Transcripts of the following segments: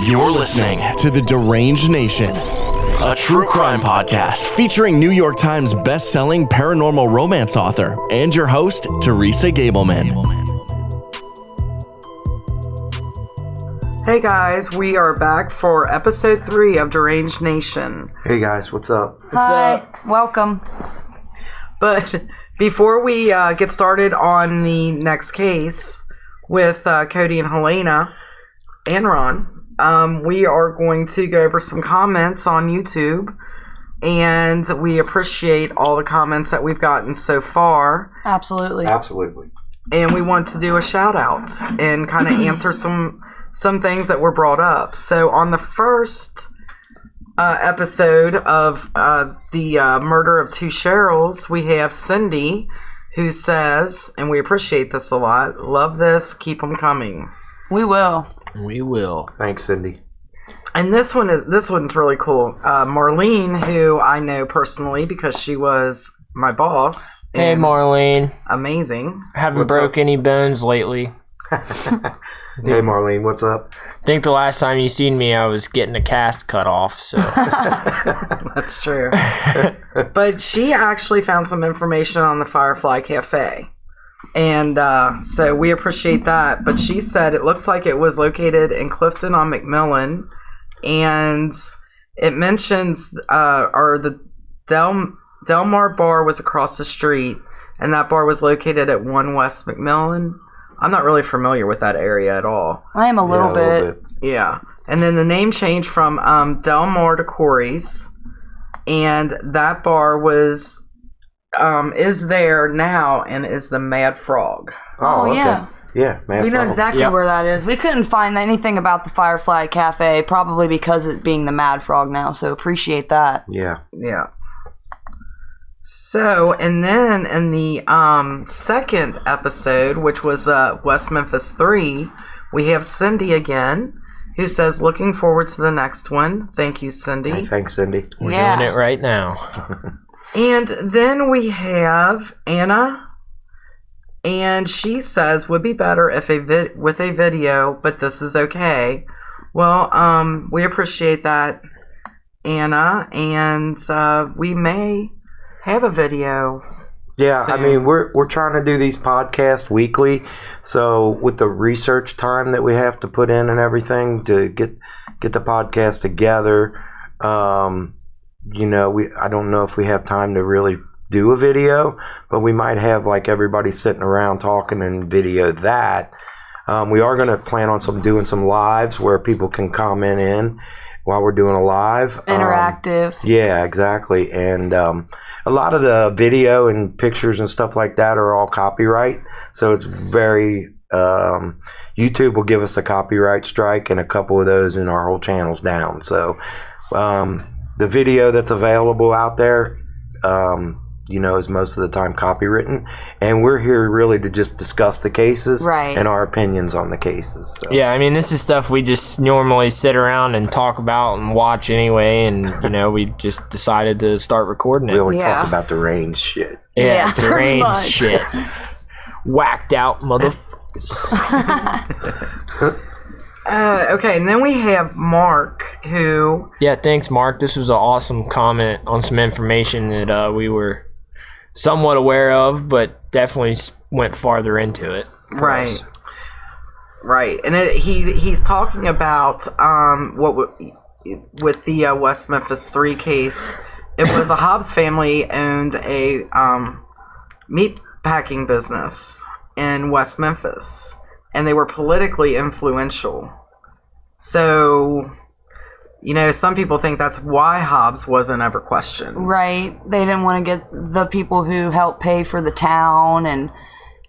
You're listening to the Deranged Nation, a true crime podcast featuring New York Times best-selling paranormal romance author and your host, Teresa Gableman. Hey guys, we are back for episode 3 of Deranged Nation. Hey guys, what's up? Hi, welcome. But before we get started on the next case with Cody and Helena and Ron, we are going to go over some comments on YouTube, and we appreciate all the comments that we've gotten so far. Absolutely. And we want to do a shout out and kind of answer some things that were brought up. So on the first episode of the murder of 2 Cheryls, we have Cindy, who says, and we appreciate this a lot, love this, keep them coming. We will. Thanks, Cindy. And this one's really cool. Marlene, who I know personally because she was my boss. Hey, Marlene. Amazing. Haven't broke any bones lately. Hey, Marlene, what's up? I think the last time you seen me, I was getting a cast cut off, so. That's true. But she actually found some information on the Firefly Cafe. And so we appreciate that. But she said it looks like it was located in Clifton on McMillan. And it mentions, the Delmar Bar was across the street. And that bar was located at 1 West McMillan. I'm not really familiar with that area at all. I am a little bit. Yeah. And then the name changed from Delmar to Corey's. And that bar was... is there now and is the Mad Frog. Oh, okay. Yeah. Yeah, Mad Frog. We know exactly where that is. We couldn't find anything about the Firefly Cafe, probably because it being the Mad Frog now, so appreciate that. Yeah. So, and then in the second episode, which was West Memphis 3, we have Cindy again, who says, looking forward to the next one. Thank you, Cindy. Hey, thanks, Cindy. We're doing it right now. And then we have Anna, and she says, would be better if with a video, but this is okay. Well, we appreciate that, Anna, and we may have a video. Yeah, soon. I mean, we're trying to do these podcasts weekly, so with the research time that we have to put in and everything to get the podcast together, I don't know if we have time to really do a video, but we might have like everybody sitting around talking and video that. We are going to plan on doing some lives where people can comment in while we're doing a live. Interactive. Yeah, exactly. And a lot of the video and pictures and stuff like that are all copyright. So it's very... YouTube will give us a copyright strike and a couple of those and our whole channel's down. So... the video that's available out there, is most of the time copywritten. And we're here really to just discuss the cases and our opinions on the cases. So. Yeah, I mean, this is stuff we just normally sit around and talk about and watch anyway. And, we just decided to start recording it. We always talk about deranged shit. Yeah, deranged shit. Whacked out motherfuckers. Okay, and then we have Mark, who... Yeah, thanks, Mark. This was an awesome comment on some information that we were somewhat aware of, but definitely went farther into it. Right. And he's talking about with the West Memphis 3 case. It was a Hobbs family owned a meat packing business in West Memphis. And they were politically influential. So, some people think that's why Hobbs wasn't ever questioned. Right. They didn't want to get the people who helped pay for the town and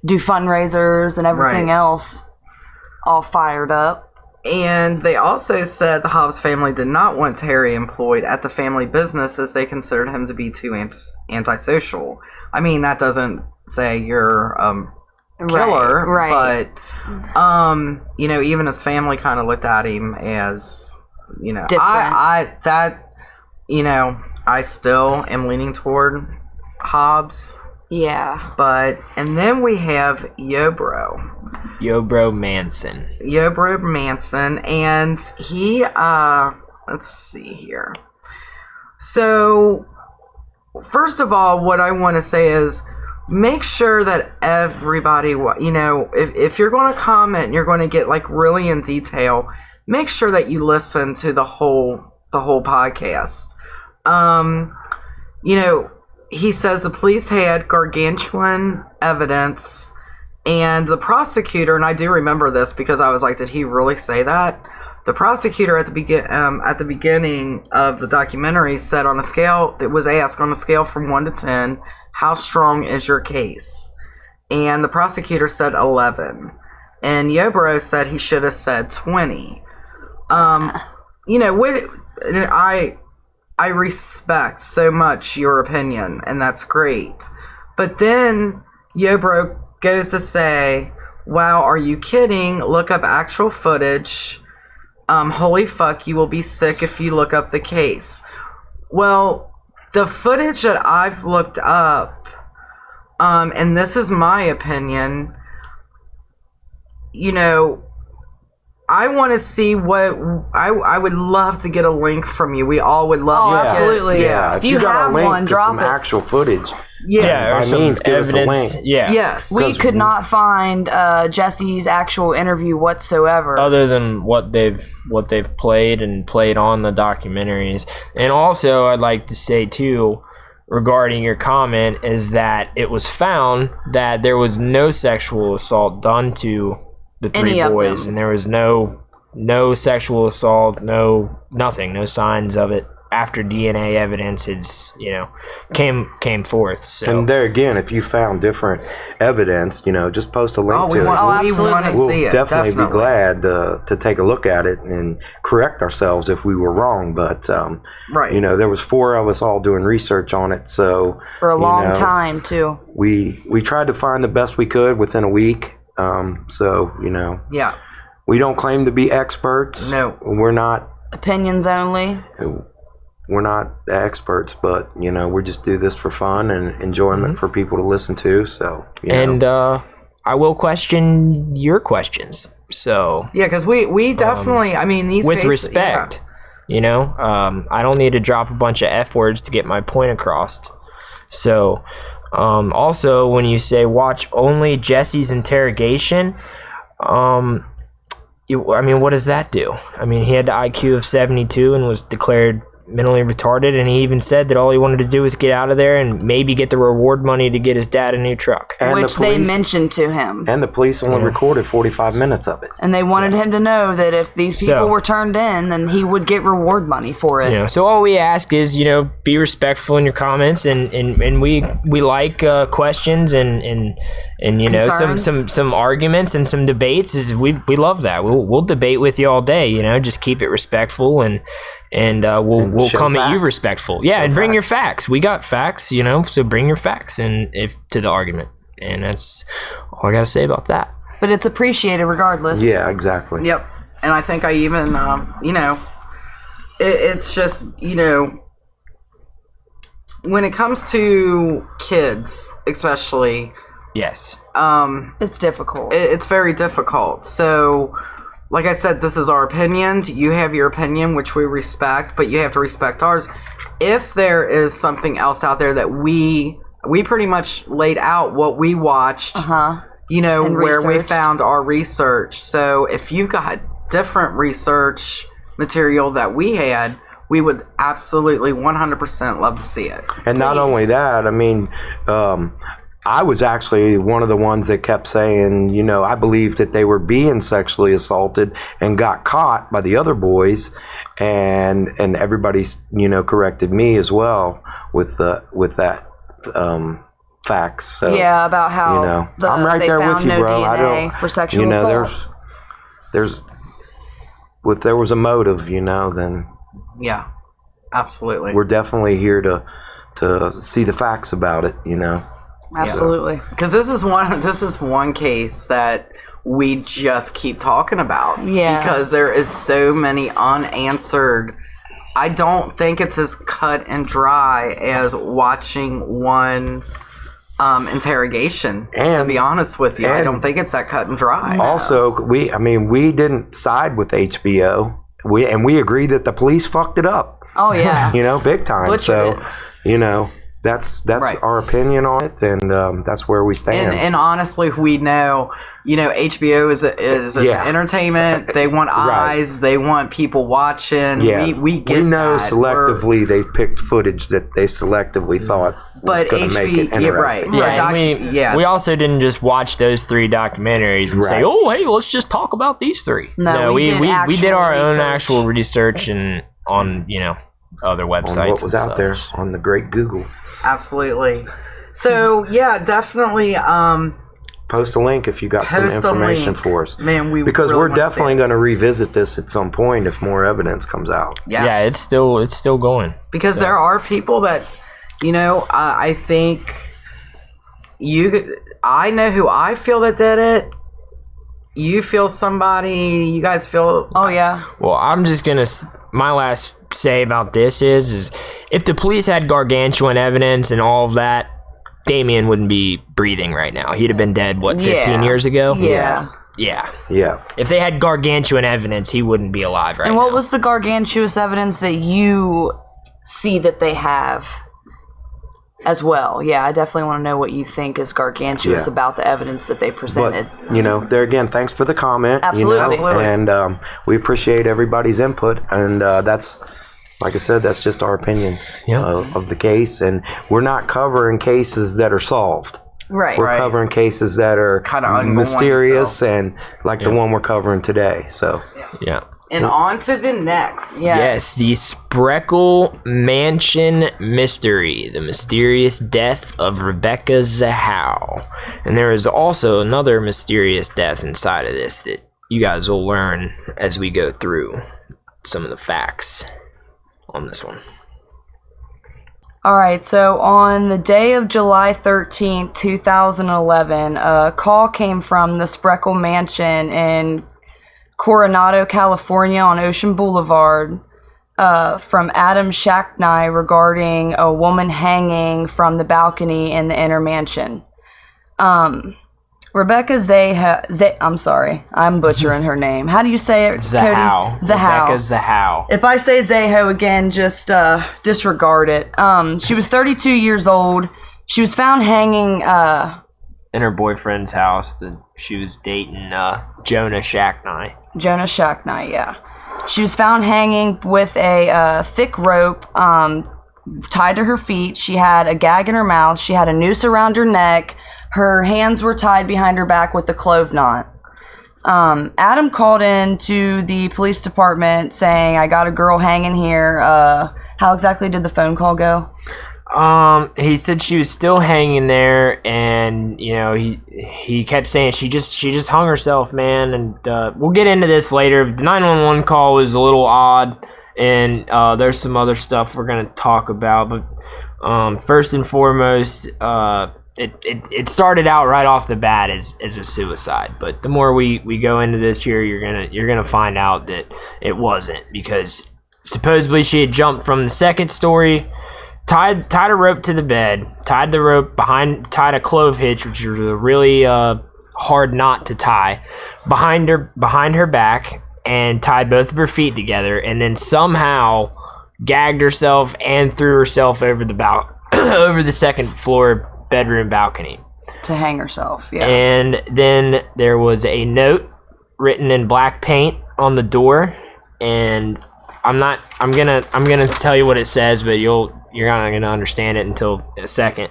do fundraisers and everything else all fired up. And they also said the Hobbs family did not want Terry employed at the family business as they considered him to be too antisocial. I mean, that doesn't say you're... killer, but even his family kind of looked at him as different. I still am leaning toward Hobbs. Yeah. And then we have Yobro. Yobro Manson. Yobro Manson, and he, let's see here. So, first of all, what I want to say is, make sure that everybody, if you're going to comment and you're going to get like really in detail, make sure that you listen to the whole podcast. He says the police had gargantuan evidence, and the prosecutor, and I do remember this because I was like, did he really say that? The prosecutor at the beginning of the documentary said was asked on a scale from 1 to 10, how strong is your case? And the prosecutor said 11. And Yobro said he should have said 20. I respect so much your opinion, and that's great. But then Yobro goes to say, wow, are you kidding? Look up actual footage. Holy fuck, you will be sick if you look up the case. Well, the footage that I've looked up, and this is my opinion, I want to see what I would love to get a link from you. We all would love. Oh, absolutely. Yeah. If you got have a link one, to drop some it. actual footage. Yeah, or by some means, give us a evidence. link. Yeah. Yes. We could not find Jesse's actual interview whatsoever. Other than what they've played on the documentaries. And also, I'd like to say too, regarding your comment, is that it was found that there was no sexual assault done to the three boys, and there was no sexual assault, nothing, no signs of it after DNA evidence is came forth. So, and there again, if you found different evidence, just post a link to it. absolutely. We want to We'll see it. definitely be glad to take a look at it and correct ourselves if we were wrong. But Right. there was 4 of us all doing research on it, so for a long time too. we tried to find the best we could within a week. Yeah. We don't claim to be experts. No. We're not. Opinions only. We're not the experts, but we just do this for fun and enjoyment for people to listen to. So I will question your questions. So Yeah, because we definitely, these with cases, respect, I don't need to drop a bunch of F words to get my point across. So also, when you say watch only Jesse's interrogation, what does that do? He had the IQ of 72 and was declared mentally retarded, and he even said that all he wanted to do was get out of there and maybe get the reward money to get his dad a new truck. And which they mentioned to him. And the police only recorded 45 minutes of it. And they wanted him to know that if these people were turned in, then he would get reward money for it. So all we ask is, be respectful in your comments, and we like questions and some arguments and some debates. We love that. We'll debate with you all day. Just keep it respectful and we'll come at you respectful. Yeah, and bring your facts. We got facts, so bring your facts and to the argument. And that's all I got to say about that. But it's appreciated regardless. Yeah, exactly. Yep. And I think I even, it's just, when it comes to kids, especially. Yes. It's difficult. It's very difficult. So, like I said, this is our opinions. You have your opinion, which we respect, but you have to respect ours. If there is something else out there that we pretty much laid out what we watched, where we found our research. So if you've got different research material that we had, we would absolutely 100% love to see it. And not only that, I was actually one of the ones that kept saying, I believed that they were being sexually assaulted and got caught by the other boys, and everybody, corrected me as well with that facts. So, yeah, about how I'm right there with you, no bro. DNA I don't for sexual assault. There's if there was a motive, then yeah, absolutely. We're definitely here to see the facts about it, Absolutely. Because this is one case that we just keep talking about. Yeah. Because there is so many unanswered. I don't think it's as cut and dry as watching one interrogation. To And- be honest with you, I and- don't think it's that cut and dry. Also, we didn't side with HBO. We agree that the police fucked it up. Oh yeah. Big time. Butchered So, it. that's Right. our opinion on it, and that's where we stand. And honestly, we know, HBO is an Yeah. entertainment. They want eyes. They want people watching. yeah, we get know that. selectively they picked footage that they selectively thought was But going to make it HBO, yeah, right. interesting. Yeah, and we yeah. also didn't just watch those 3 documentaries and say, Right. "Oh, hey, let's just talk about these 3." No, we did we did our actual own research. actual research and on other websites. On what was and out there such. on the great Google. Absolutely. So yeah, definitely. Post a link if you got some Post a information link. for us. Man, we Because really we're wanna see definitely it. going to revisit this at some point if more evidence comes out. Yeah, it's still going. Because there are people that, I think I know who I feel that did it. You feel somebody. You guys feel. Oh yeah. Well, I'm just gonna. My last say about this is if the police had gargantuan evidence and all of that, Damien wouldn't be breathing right now. He'd have been dead. 15 years ago? Yeah. Yeah. Yeah. If they had gargantuan evidence, he wouldn't be alive right now. And what was the gargantuous evidence that you see that they have as well? Yeah, I definitely want to know what you think is gargantuous Yeah. about the evidence that they presented. But, there again, thanks for the comment. Absolutely. Absolutely. And we appreciate everybody's input. And that's, like I said, that's just our opinions of the case. And we're not covering cases that are solved. Right. We're covering cases that are Kinda ongoing, mysterious so. and like the one we're covering today. So, Yeah. And on to the next. Yes, the Spreckels Mansion Mystery, the mysterious death of Rebecca Zahau. And there is also another mysterious death inside of this that you guys will learn as we go through some of the facts on this one. All right, so on the day of July 13th, 2011, a call came from the Spreckels Mansion in Coronado, California on Ocean Boulevard from Adam Shacknai regarding a woman hanging from the balcony in the inner mansion. Rebecca Zahau, I'm sorry, I'm butchering her name. How do you say it, Zahau. Cody? Zahau. Rebecca Zahau. If I say Zahau again, just disregard it. She was 32 years old. She was found hanging In her boyfriend's house that she was dating Jonah Shacknai. Jonah Shacknai, yeah. She was found hanging with a thick rope tied to her feet. She had a gag in her mouth. She had a noose around her neck. Her hands were tied behind her back with a clove knot. Adam called in to the police department saying, I got a girl hanging here. How exactly did the phone call go? He said she was still hanging there, and he kept saying she just hung herself, man. And we'll get into this later. The 911 call was a little odd, and there's some other stuff we're gonna talk about. But first and foremost, it started out right off the bat as a suicide. But the more we go into this here, you're gonna find out that it wasn't, because supposedly she had jumped from the second story. Tied a rope to the bed, tied a clove hitch, which was a really hard knot to tie, behind her back, and tied both of her feet together, and then somehow gagged herself and threw herself over over the second floor bedroom balcony. To hang herself, yeah. And then there was a note written in black paint on the door, and I'm gonna tell you what it says, but you're not gonna understand it until in a second.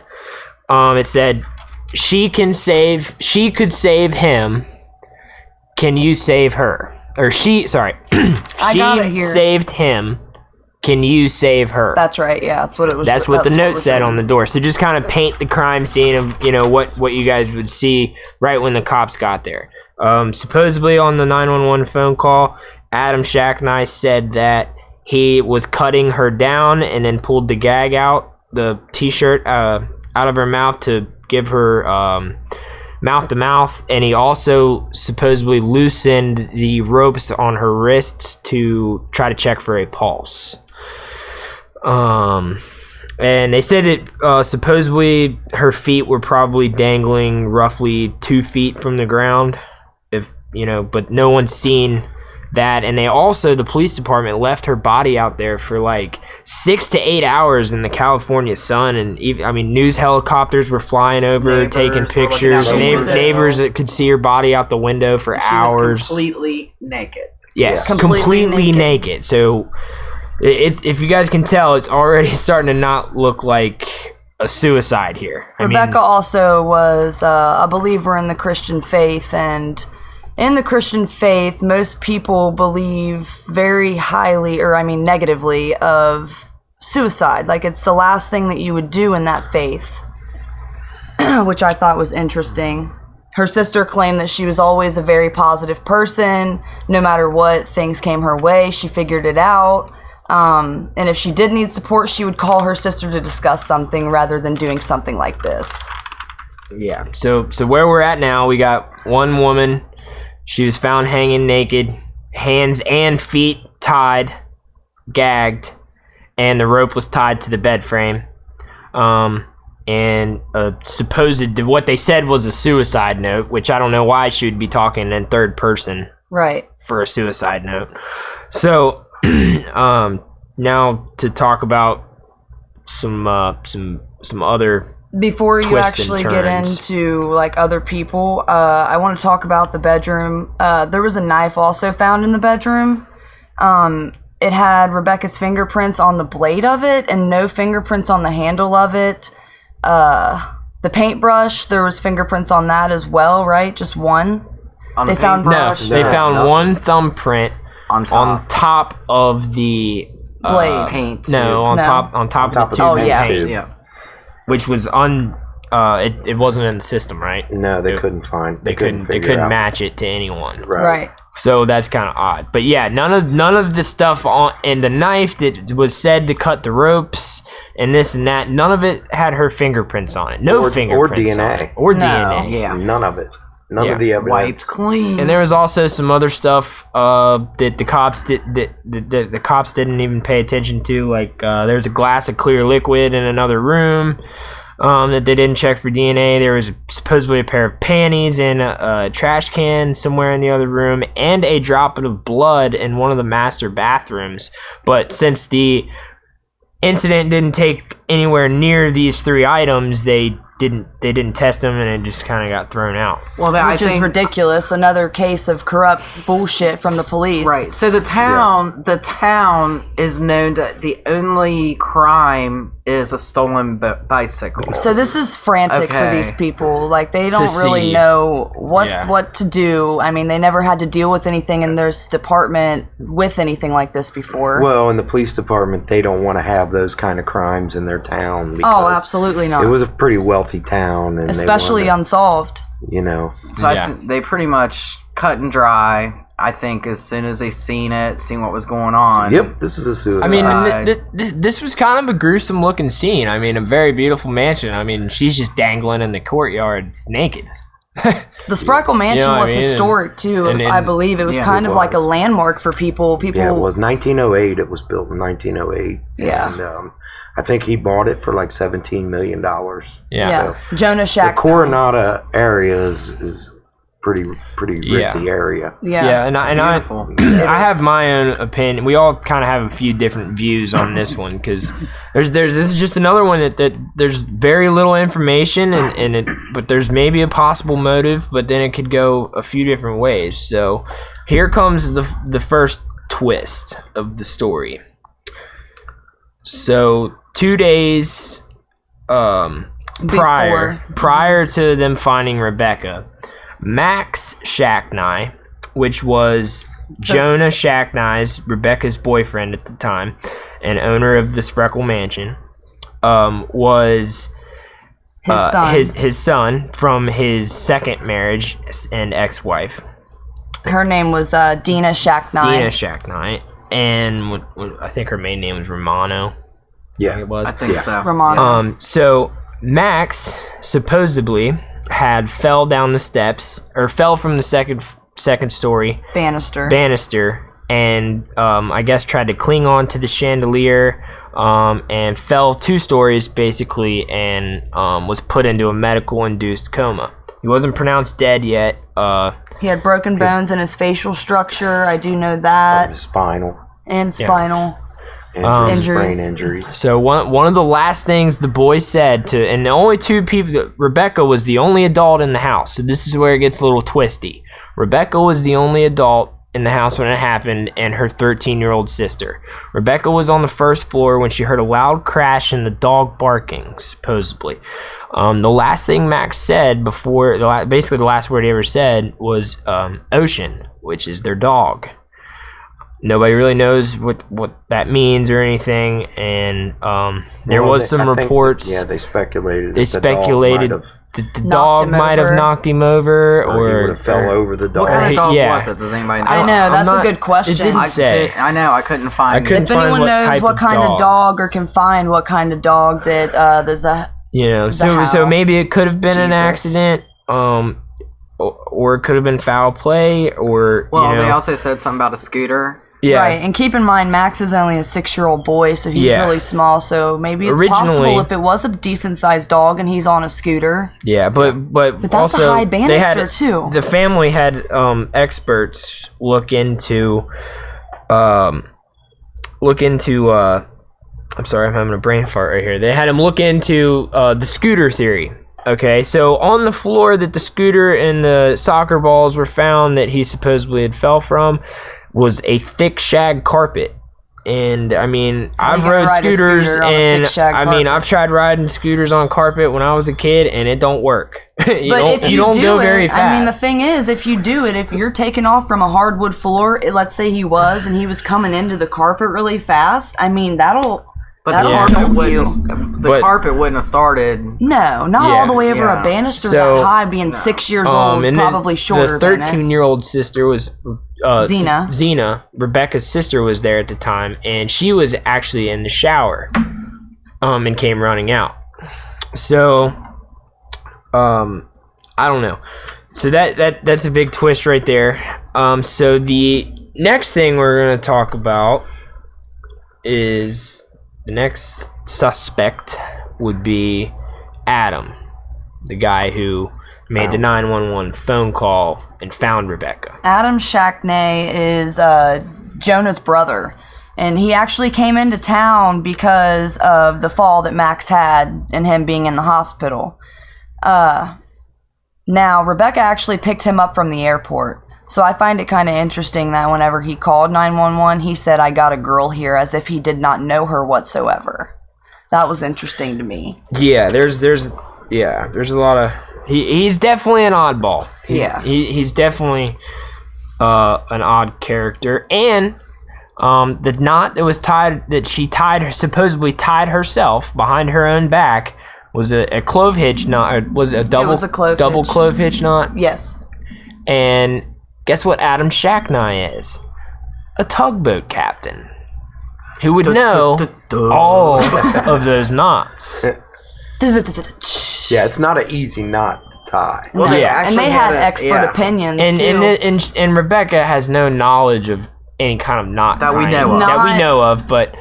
It said, she could save him. Can you save her? Or she got it here. saved him. Can you save her? That's right, yeah. That's what it was. That's what the note was said written. on the door. So just kind of paint the crime scene of what you guys would see right when the cops got there. Supposedly on the 911 phone call, Adam Shacknai said that he was cutting her down and then pulled the gag out, the t-shirt out of her mouth to give her mouth to mouth, and he also supposedly loosened the ropes on her wrists to try to check for a pulse. And they said that supposedly her feet were probably dangling roughly 2 feet from the ground, but no one's seen that. And the police department left her body out there for like 6 to 8 hours in the California sun, and news helicopters were flying over, taking pictures. Neighbors that could see her body out the window for hours. Was completely naked. Yes, completely naked. So if you guys can tell, it's already starting to not look like a suicide here. Rebecca also was a believer in the Christian faith, and in the Christian faith, most people believe very highly, negatively, of suicide. Like, it's the last thing that you would do in that faith, which I thought was interesting. Her sister claimed that she was always a very positive person. No matter what things came her way, she figured it out. And if she did need support, she would call her sister to discuss something rather than doing something like this. Yeah, so where we're at now, we got one woman. She was found hanging naked, hands and feet tied, gagged, and the rope was tied to the bed frame. And what they said was a suicide note, which I don't know why she would be talking in third person. Right. For a suicide note. So, now to talk about some other. Before you actually get into other people, I want to talk about the bedroom. There was a knife also found in the bedroom. It had Rebecca's fingerprints on the blade of it and no fingerprints on the handle of it. The paintbrush, there was fingerprints on that as well, right? Just one. They found one thumbprint on top of the blade paint. No, on top of the tube. Yeah. Which was it wasn't in the system, right? No, they couldn't find. They couldn't match it to anyone. Right. So that's kind of odd. But yeah, none of the stuff and the knife that was said to cut the ropes and this and that, none of it had her fingerprints on it. No fingerprints or DNA. on it. Or DNA. Yeah. None of it. None of the evidence. Wiped clean. And there was also some other stuff that the cops the cops didn't even pay attention to. Like there's a glass of clear liquid in another room that they didn't check for DNA. There was supposedly a pair of panties in a trash can somewhere in the other room, and a drop of blood in one of the master bathrooms. But since the incident didn't take anywhere near these 3 items, they didn't test them, and it just kind of got thrown out. Well, which is ridiculous. Another case of corrupt bullshit from the police. Right. So the town is known that the only crime is a stolen bicycle. So this is frantic for these people. Like, they don't really know what to do. I mean, they never had to deal with anything in their department with anything like this before. Well, in the police department, they don't want to have those kind of crimes in their town. Oh, absolutely not. It was a pretty wealthy town, and especially unsolved. So I think they pretty much cut and dry. I think as soon as they seen what was going on. Yep, this is a suicide. I mean, this was kind of a gruesome looking scene. I mean, a very beautiful mansion. I mean, she's just dangling in the courtyard naked. The Spreckels Mansion was historic too. I believe it was kind of like a landmark for people. Yeah, it was 1908. It was built in 1908. Yeah. And I think he bought it for like $17 million. Yeah. So Jonah Shacknai. The Coronado area is pretty ritzy area. Yeah. And I have my own opinion. We all kind of have a few different views on this one, because this is just another one that there's very little information but there's maybe a possible motive, but then it could go a few different ways. So here comes the first twist of the story. So 2 days prior to them finding Rebecca, Max Shacknai, which was Jonah Shacknai's, Rebecca's boyfriend at the time, and owner of the Spreckels Mansion, was his son from his second marriage and ex-wife. Her name was Dina Shacknai. And I think her maiden name was Romano. Yeah, it was. I think so. Romano. So Max supposedly fell from the second story banister and I guess tried to cling on to the chandelier and fell 2 stories basically, and was put into a medical induced coma. He wasn't pronounced dead yet. He had broken bones in his facial structure. I do know that. Spinal. And spinal. Injuries, Injuries. brain injuries. So one of the last things the boys said to, and the only 2 people, Rebecca was the only adult in the house. So this is where it gets a little twisty. Rebecca was the only adult in the house when it happened, and her 13-year-old sister. Rebecca was on the first floor when she heard a loud crash and the dog barking, supposedly. The last thing Max said before, basically the last word he ever said was Ocean, which is their dog. Nobody really knows what that means or anything, and there was some reports. They speculated. They speculated that the dog might have knocked him over, or he would have fell over the dog. What kind of dog was it? Does anybody know? I know, that's a good question. It didn't say. I know, I couldn't find. If anyone knows what kind of dog, or can find what kind of dog that there's a, so maybe it could have been an accident, or it could have been foul play, or they also said something about a scooter. Yeah. Right, and keep in mind, Max is only a 6-year-old boy, so he's really small, so maybe it's possible if it was a decent-sized dog and he's on a scooter. Yeah, but that's also, a high banister, too. The family had experts look into I'm sorry, I'm having a brain fart right here. They had him look into the scooter theory. Okay, so on the floor that the scooter and the soccer balls were found that he supposedly had fell from was a thick shag carpet. And I mean, I've rode scooters, and I mean, I've tried riding scooters on carpet when I was a kid, and it don't work. you don't go very fast. I mean, the thing is, if you do it, if you're taking off from a hardwood floor, let's say he was coming into the carpet really fast, I mean, that'll the carpet wouldn't have started. No, not all the way over a banister that high, being 6 years old, probably shorter than it. The 13-year-old sister was Zena, Rebecca's sister, was there at the time, and she was actually in the shower, and came running out. So, I don't know. So that's a big twist right there. So the next thing we're gonna talk about is the next suspect would be Adam, the guy who made the 911 phone call and found Rebecca. Adam Shacknai is Jonah's brother, and he actually came into town because of the fall that Max had and him being in the hospital. Now, Rebecca actually picked him up from the airport, so I find it kind of interesting that whenever he called 911, he said, "I got a girl here," as if he did not know her whatsoever. That was interesting to me. Yeah, there's a lot of... He's definitely an oddball. He's definitely an odd character. And the knot that was tied, that she supposedly tied herself behind her own back, was a clove hitch knot. Or was it a double? It was a double clove hitch knot. Yes. And guess what Adam Shacknai is? A tugboat captain who would know all of those knots. Yeah, it's not an easy knot to tie. Well, and they had expert opinions too. And Rebecca has no knowledge of any kind of knot that tying we know of, but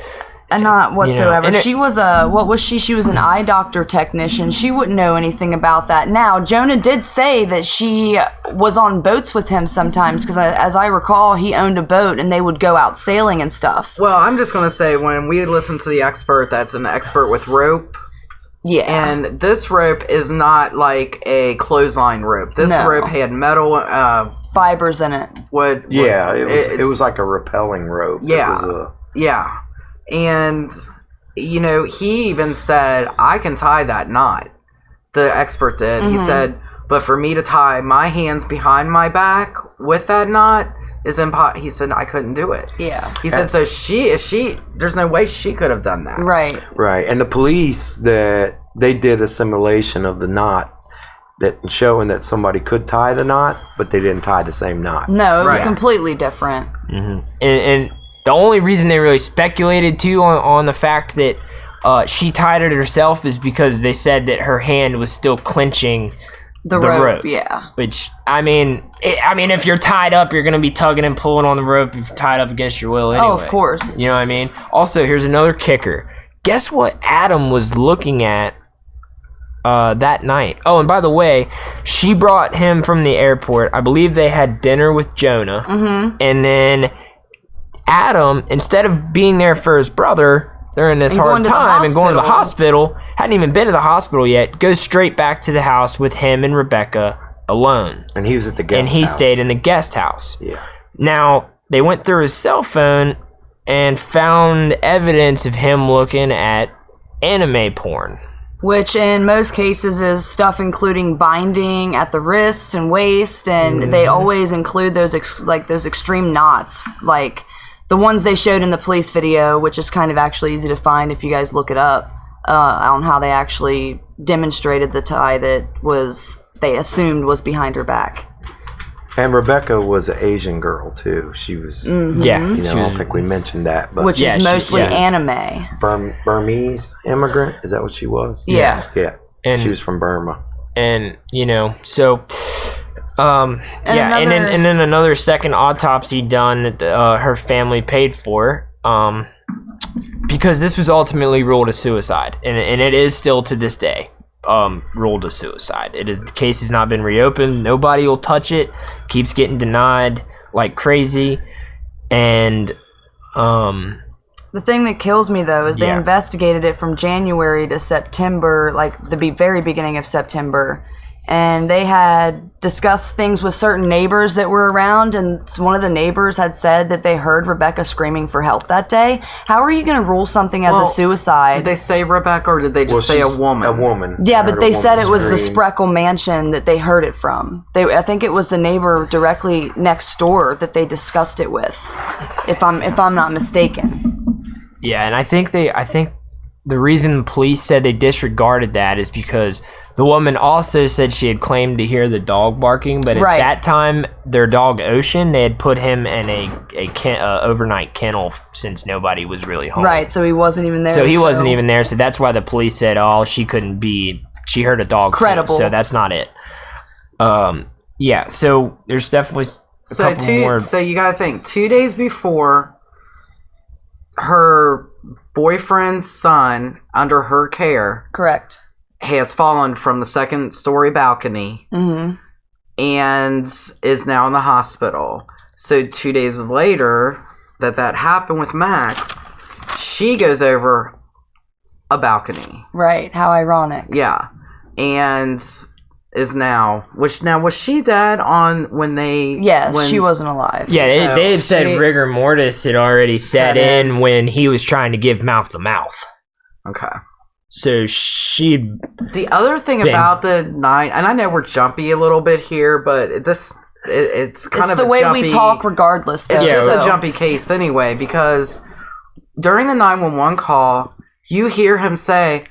not whatsoever. She was what was she? She was an eye doctor technician. She wouldn't know anything about that. Now, Jonah did say that she was on boats with him sometimes, because as I recall, he owned a boat and they would go out sailing and stuff. Well, I'm just gonna say, when we listen to the expert, that's an expert with rope. Yeah. And this rope is not like a clothesline rope. This rope had metal fibers in it. It was like a rappelling rope. Yeah. And, he even said, I can tie that knot. The expert did. Mm-hmm. He said, but for me to tie my hands behind my back with that knot is impossible. He said, I couldn't do it. Yeah. He said, so there's no way she could have done that. Right. Right. And the police, they did a simulation of the knot, that showing that somebody could tie the knot, but they didn't tie the same knot. No, it was completely different. Mm-hmm. And the only reason they really speculated too on the fact that she tied it herself is because they said that her hand was still clenching the rope. Yeah. Which I mean, if you're tied up, you're gonna be tugging and pulling on the rope if you're tied up against your will anyway. Oh, of course. You know what I mean? Also, here's another kicker. Guess what Adam was looking at that night? Oh, and by the way, she brought him from the airport. I believe they had dinner with Jonah. Mm-hmm. And then Adam, instead of being there for his brother during this hard time and going to the hospital, hadn't even been to the hospital yet, goes straight back to the house with him and Rebecca alone. And he was at the guest house. And he stayed in the guest house. Yeah. Now, they went through his cell phone and found evidence of him looking at anime porn. Which in most cases is stuff including binding at the wrists and waist, and they always include those those extreme knots, like the ones they showed in the police video, which is kind of actually easy to find if you guys look it up, on how they actually demonstrated the tie that they assumed was behind her back. And Rebecca was an Asian girl too. She was, Yeah. I don't think we mentioned that, but Which is mostly anime. Burmese immigrant. Is that what she was? Yeah. Yeah. And she was from Burma. And so and then another second autopsy done that her family paid for, because this was ultimately ruled a suicide, and it is still to this day ruled a suicide. The case has not been reopened. Nobody will touch it. Keeps getting denied like crazy. And the thing that kills me, though, is they investigated it from January to September, like the very beginning of September. And they had discussed things with certain neighbors that were around, and one of the neighbors had said that they heard Rebecca screaming for help that day. How are you going to rule something as a suicide? Did they say Rebecca, or did they just say a woman? A woman. Yeah, but they said it was the scream. Spreckels Mansion that they heard it from. I think it was the neighbor directly next door that they discussed it with, if I'm not mistaken. yeah, and I think the reason the police said they disregarded that is because the woman also said she had claimed to hear the dog barking, but at that time, their dog Ocean, they had put him in a overnight kennel since nobody was really home. Right, so he wasn't even there. So he wasn't even there, so that's why the police said, she couldn't be, she heard a dog credible. Too, so that's not it. Yeah, so there's definitely a couple more. So you gotta think, 2 days before, her boyfriend's son, under her care, correct, has fallen from the second-story balcony and is now in the hospital. So 2 days later, that happened with Max, she goes over a balcony. Right, how ironic. Yeah. And is now... was she dead on when they... Yes, she wasn't alive. Yeah, they had said rigor mortis had already set in when he was trying to give mouth to mouth. Okay. So she... The other thing about the night, and I know we're jumpy a little bit here, but it's kind of the way we talk regardless, though. It's just a jumpy case anyway, because during the 911 call, you hear him say,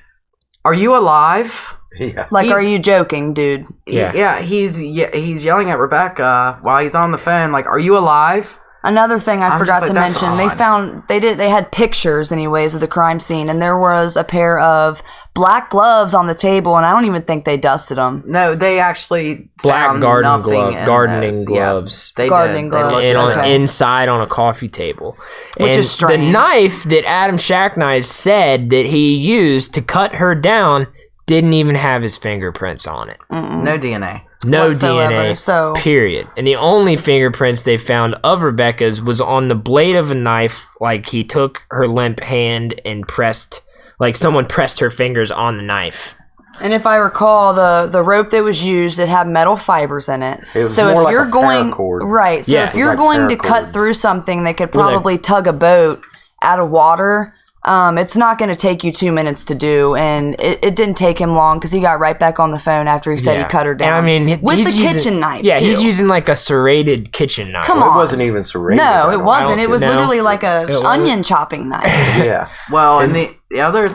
"Are you alive?" Yeah. Like, are you joking, dude? Yeah, he's yelling at Rebecca while he's on the phone, like, "Are you alive?" Another thing I forgot to mention, odd. they had pictures anyways of the crime scene, and there was a pair of black gloves on the table, and I don't even think they dusted them. No, they actually black found gardening gloves. Yeah, they gardening did. gloves. And inside on a coffee table. Which is strange. The knife that Adam Shacknai said that he used to cut her down didn't even have his fingerprints on it. No DNA. No whatsoever, DNA, period. And the only fingerprints they found of Rebecca's was on the blade of a knife, like he took her limp hand and someone pressed her fingers on the knife. And if I recall, the rope that was used, it had metal fibers in it. It was so more if like you're a going paracord. right, so Yes. if you're Like going to paracord. cut through something that could probably tug a boat out of water, it's not going to take you 2 minutes to do, and it didn't take him long because he got right back on the phone after he said he cut her down. And I mean, with he's the using, kitchen knife. Yeah, too. he's using like a serrated kitchen knife. Come Well, on. it wasn't even serrated. No, it wasn't. It was No. literally like a onion chopping knife. Yeah. Well, and the other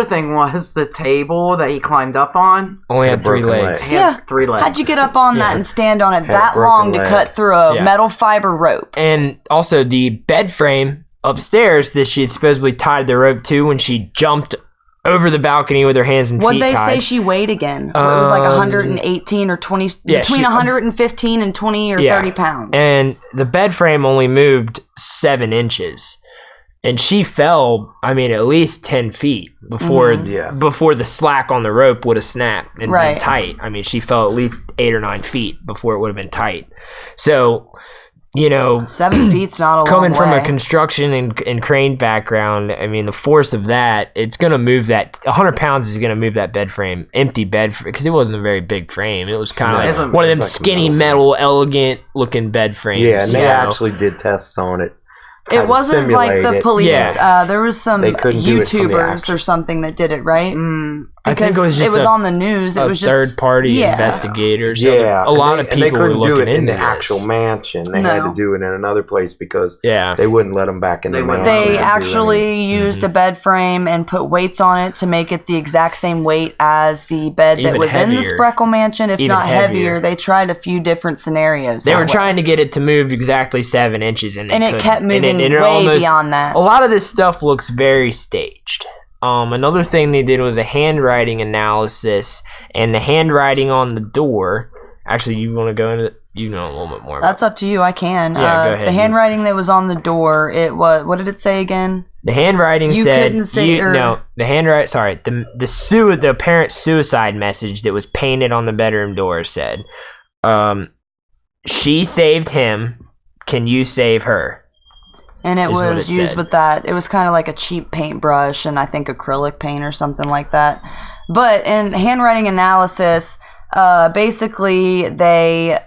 thing was the table that he climbed up on. Only had 3 broken legs. leg. He had 3 legs. How'd you get up on that and stand on it a that broken long to leg. cut through a metal fiber rope? And also the bed frame upstairs that she had supposedly tied the rope to when she jumped over the balcony with her hands and What'd feet they tied. say she weighed again? It was like 118 or 20, between 115 and 20 or 30 pounds. And the bed frame only moved 7 inches. And she fell, I mean, at least 10 feet before the slack on the rope would have snapped and been tight. I mean, she fell at least 8 or 9 feet before it would have been tight. So, 7 feet's not a long way. Coming from a construction and crane background, I mean, the force of that, it's going to move that. 100 pounds is going to move that bed frame, empty bed frame, because it wasn't a very big frame. It was kind of like one of them skinny metal, elegant looking bed frames. Yeah, and they actually did tests on it. It wasn't like the police. Yeah. There was some YouTubers or something that did it, right? I think it was just on the news. It was just third-party investigators. Yeah, a lot of people they couldn't were do looking it in into the actual mansion. They had to do it in another place because they wouldn't let them back in the mansion. They actually used a bed frame and put weights on it to make it the exact same weight as the bed that was in the Spreckels Mansion, if not heavier. They tried a few different scenarios. They were trying to get it to move exactly 7 inches, and it kept moving way beyond that. A lot of this stuff looks very staged. Another thing they did was a handwriting analysis, and the handwriting on the door. Actually, you want to go into? You know a little bit more. That's up to you. I can. Yeah, go ahead. The handwriting that was on the door. It was. What did it say again? The handwriting said. Couldn't say. No, the handwriting. Sorry, the apparent suicide message that was painted on the bedroom door said, "She saved him. Can you save her?" And it was used with that. It was kind of like a cheap paintbrush and I think acrylic paint or something like that. But in handwriting analysis, basically they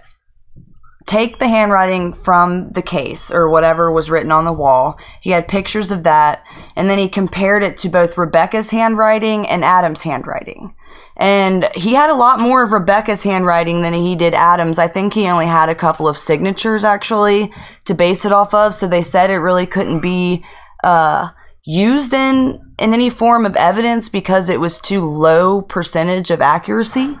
take the handwriting from the case or whatever was written on the wall. He had pictures of that, and then he compared it to both Rebecca's handwriting and Adam's handwriting. And he had a lot more of Rebecca's handwriting than he did Adam's. I think he only had a couple of signatures, actually, to base it off of. So they said it really couldn't be used in any form of evidence because it was too low percentage of accuracy.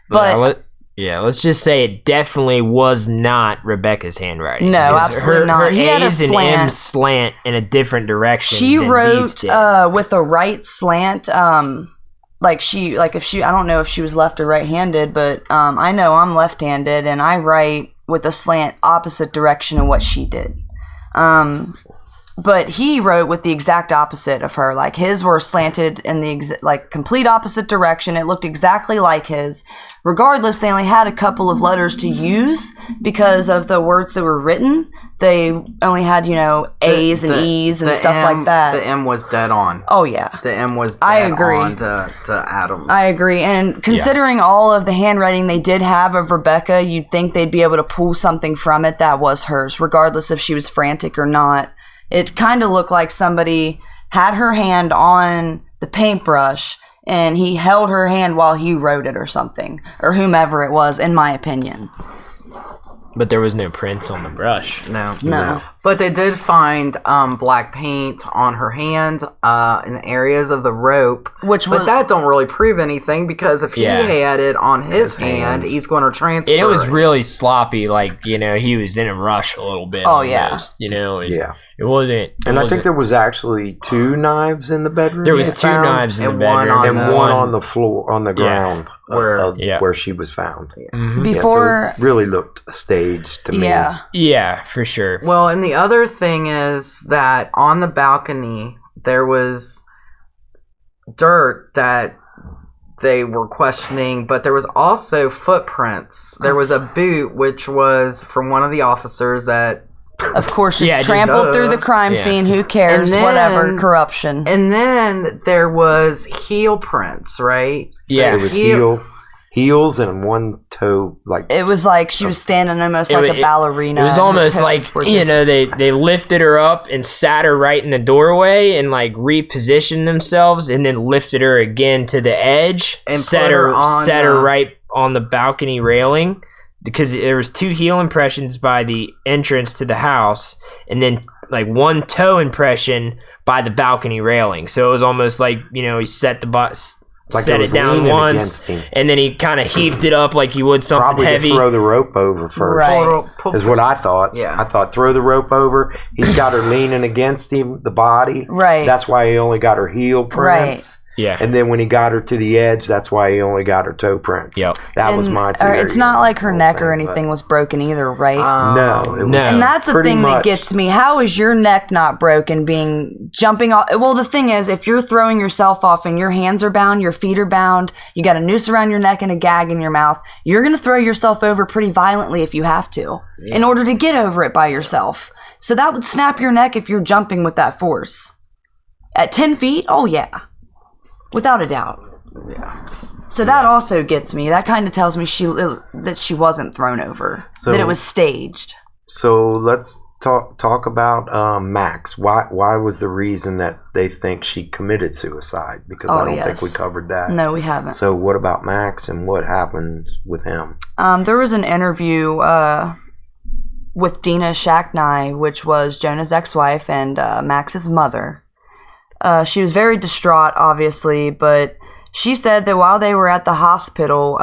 But let's just say it definitely was not Rebecca's handwriting. No, absolutely not. Her He had a A's and M's slant in a different direction. She than wrote these did. with a right slant. I don't know if she was left or right-handed, but I know I'm left-handed, and I write with a slant opposite direction of what she did. But he wrote with the exact opposite of her. Like, his were slanted in the complete opposite direction. It looked exactly like his. Regardless, they only had a couple of letters to use because of the words that were written. They only had, A's and E's and stuff like that. The M was dead on. Oh, yeah. The M was dead on to Adams. I agree. And considering all of the handwriting they did have of Rebecca, you'd think they'd be able to pull something from it that was hers, regardless if she was frantic or not. It kind of looked like somebody had her hand on the paintbrush and he held her hand while he wrote it or something, or whomever it was, in my opinion. But there was no prints on the brush. No. But they did find black paint on her hand in areas of the rope. But that don't really prove anything because if he had it on his hand, he's going to transfer it was really sloppy. He was in a rush a little bit. Oh, almost, It wasn't. I think there was actually 2 knives in the bedroom. There was 2 knives in the bedroom. And one on the floor, on the ground where she was found. Mm-hmm. Before... so it really looked staged to me. Yeah, for sure. Well, and the other thing is that on the balcony, there was dirt that they were questioning, but there was also footprints. There was a boot, which was from one of the officers that... Of course, just trampled through the crime scene. Who cares? Whatever. Corruption. And then there was heel prints, right? Yeah. It was heels and one toe. It was like she was standing almost like a ballerina. It was almost like, they lifted her up and sat her right in the doorway and repositioned themselves and then lifted her again to the edge and set her right on the balcony railing. Because there was 2 heel impressions by the entrance to the house, and then 1 toe impression by the balcony railing. So it was almost like he set it down once, and then he kind of heaved it up like you would something probably heavy. To throw the rope over first, right? Is what I thought. Yeah, I thought throw the rope over. He's got her leaning against him, the body. Right. That's why he only got her heel prints. Right. Yeah. And then when he got her to the edge, that's why he only got her toe prints. Yep. That was my theory. It's not like her neck or anything was broken either, right? No. It was And that's the pretty thing that much- gets me. How is your neck not broken jumping off? Well, the thing is, if you're throwing yourself off and your hands are bound, your feet are bound, you got a noose around your neck and a gag in your mouth, you're going to throw yourself over pretty violently if you have to, in order to get over it by yourself. So that would snap your neck if you're jumping with that force. At 10 feet? Oh, yeah. Without a doubt. Yeah. So that also gets me. That kind of tells me that she wasn't thrown over. That it was staged. So let's talk about Max. Why was the reason that they think she committed suicide? Because I don't think we covered that. No, we haven't. So what about Max and what happened with him? There was an interview with Jonah Shacknai, which was Jonah's ex-wife and Max's mother. She was very distraught, obviously, but she said that while they were at the hospital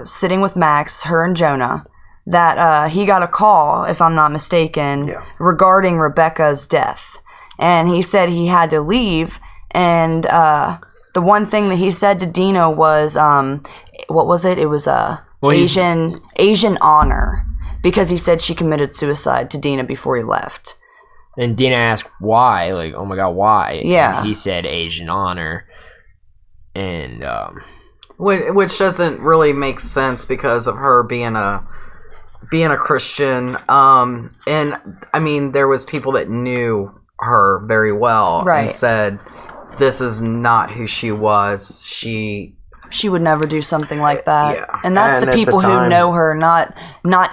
sitting with Max, her and Jonah, that he got a call, if I'm not mistaken, regarding Rebecca's death. And he said he had to leave, and the one thing that he said to Dina was, what was it? It was Asian honor, because he said she committed suicide to Dina before he left. And Dina asked why, like, oh my god, why? Yeah. And he said Asian honor. And, which doesn't really make sense because of her being a Christian. And I mean, there was people that knew her very well and said, this is not who she was. She would never do something like that. Yeah. And that's And the at the people who time- know her, not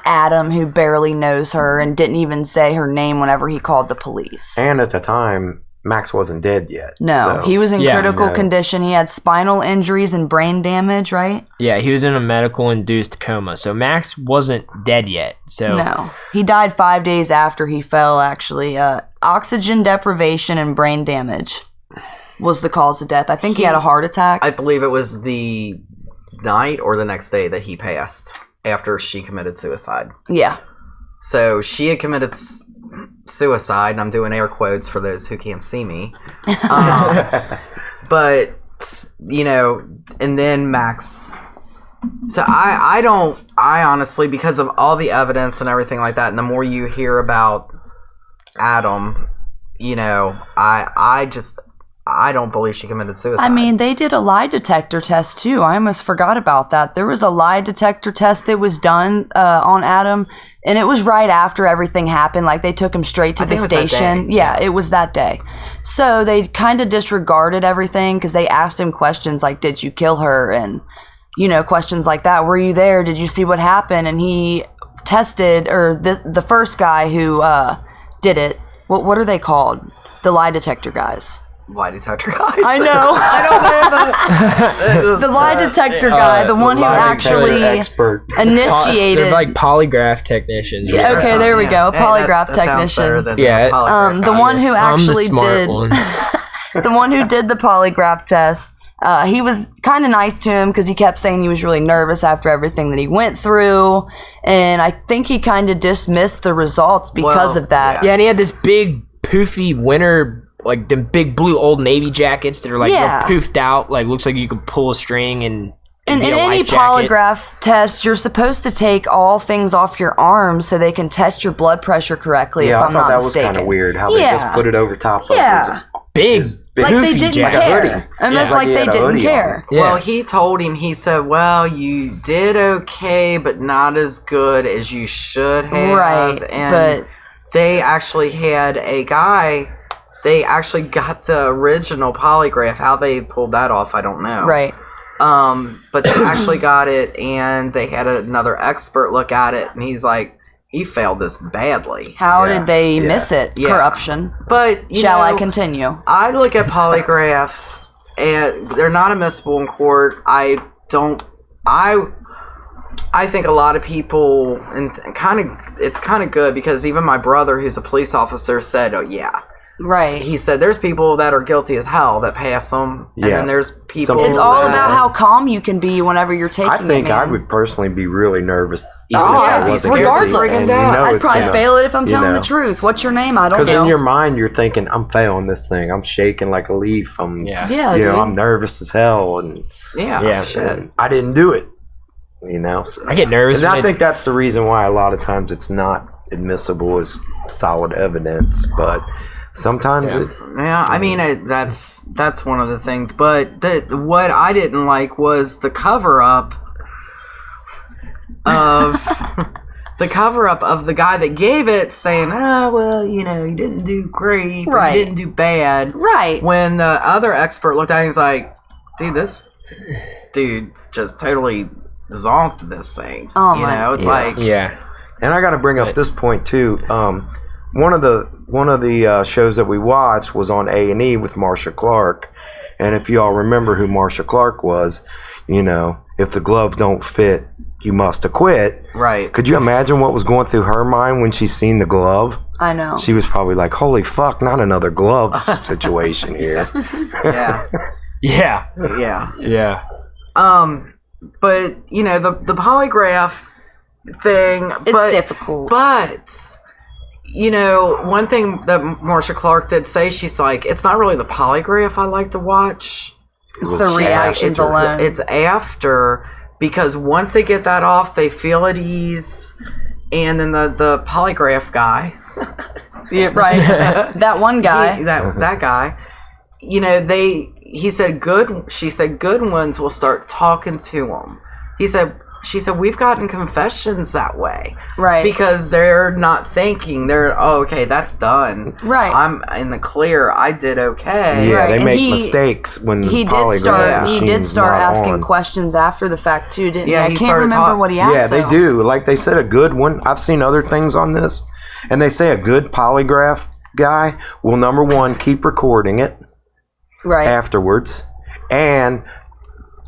Adam, who barely knows her and didn't even say her name whenever he called the police. And at the time, Max wasn't dead yet. No, so- he was in Yeah. critical No. condition. He had spinal injuries and brain damage, right? yeah, he was in a medical-induced coma. So Max wasn't dead yet. So No. He died 5 days after he fell, actually. Oxygen deprivation and brain damage was the cause of death. I think he had a heart attack. I believe it was the night or the next day that he passed after she committed suicide. Yeah. So she had committed suicide, and I'm doing air quotes for those who can't see me. But, you know, and then Max. So I honestly, because of all the evidence and everything like that, and the more you hear about Adam, you know, I don't believe she committed suicide. I mean, they did a lie detector test too. I almost forgot about that. There was a lie detector test that was done on Adam, and it was right after everything happened. Like, they took him straight to the think it was that station. day. Yeah, it was that day. So they kind of disregarded everything because they asked him questions like, did you kill her? And, you know, questions like that. Were you there? Did you see what happened? And he tested, or the first guy who did it, what are they called? The lie detector guys. Lie detector guys. I know. The lie detector guy, the one who lie detector actually expert. initiated. They're like polygraph technicians. or Yeah, something. okay, there we go. Hey, Polygraph that sounds better technician. than Yeah, polygraph The guy. one who I'm the actually smart did one. the one who did the polygraph test. He was kind of nice to him because he kept saying he was really nervous after everything that he went through, and I think he kind of dismissed the results because Well, of that. Yeah, and he had this big poofy winter, like them big blue Old Navy jackets that are like Yeah. real poofed out, like looks like you could pull a string and And be in a any life jacket. polygraph test, you're supposed to take all things off your arms so they can test your blood pressure correctly, Yeah, if I I'm thought not that was mistaken. kind of weird how they just Yeah. put it over top of Yeah. Big, his big Like they poofy didn't jacket. Like a hoodie. care. Almost Yeah. like Like he they had a didn't hoodie care. Yeah. Well, he told him, he said, well, you did okay, but not as good as you should have. Right, And but- they actually had a guy, they actually got the original polygraph. How they pulled that off, I don't know. Right. But they actually got it, and they had another expert look at it, and he's like, he failed this badly. How Yeah. did they Yeah. miss it? Yeah. Corruption. But, you Shall I know, continue? I look at polygraph, and they're not admissible in court. I think a lot of people, and it's kind of good because even my brother, who's a police officer, said, "Oh yeah, Right. He said there's people that are guilty as hell that pass them, and then there's people. It's all about how calm you can be whenever you're taking it. I think I would personally be really nervous, even if I wasn't regardless. guilty. I'd probably fail it if I'm telling the truth. What's your name? I don't know. Because in your mind, you're thinking, I'm failing this thing. I'm shaking like a leaf. I'm nervous as hell, and shit. I didn't do it. So. I get nervous. And I think that's the reason why a lot of times it's not admissible as solid evidence, but. Sometimes, I mean that's one of the things. But what I didn't like was the cover up of the guy that gave it, saying, you didn't do great, right? You didn't do bad, right? When the other expert looked at it, he's like, dude, this dude just totally zonked this thing. It's like, And I got to bring up this point too. One of the shows that we watched was on A&E with Marsha Clark, and if you all remember who Marsha Clark was, if the gloves don't fit, you must acquit. Right. Could you imagine what was going through her mind when she seen the glove? I know. She was probably like, "Holy fuck, not another glove situation here." Yeah. But the polygraph thing, it's difficult, but. One thing that Marsha Clark did say, she's like, it's not really the polygraph I like to watch. It's the reactions alone. It's after, because once they get that off, they feel at ease. And then the polygraph guy. Yeah, right. That one guy. That guy. She said good ones will start talking to them. She said, we've gotten confessions that way. Right. Because they're not thinking. They're, okay, that's done. Right. I'm in the clear. I did okay. Yeah, right. they make mistakes when the polygraph He did start asking questions after the fact, too, didn't he? I can't remember what he asked, Yeah, they do. Like they said, a good one. I've seen other things on this, and they say a good polygraph guy will, number one, keep recording it afterwards, and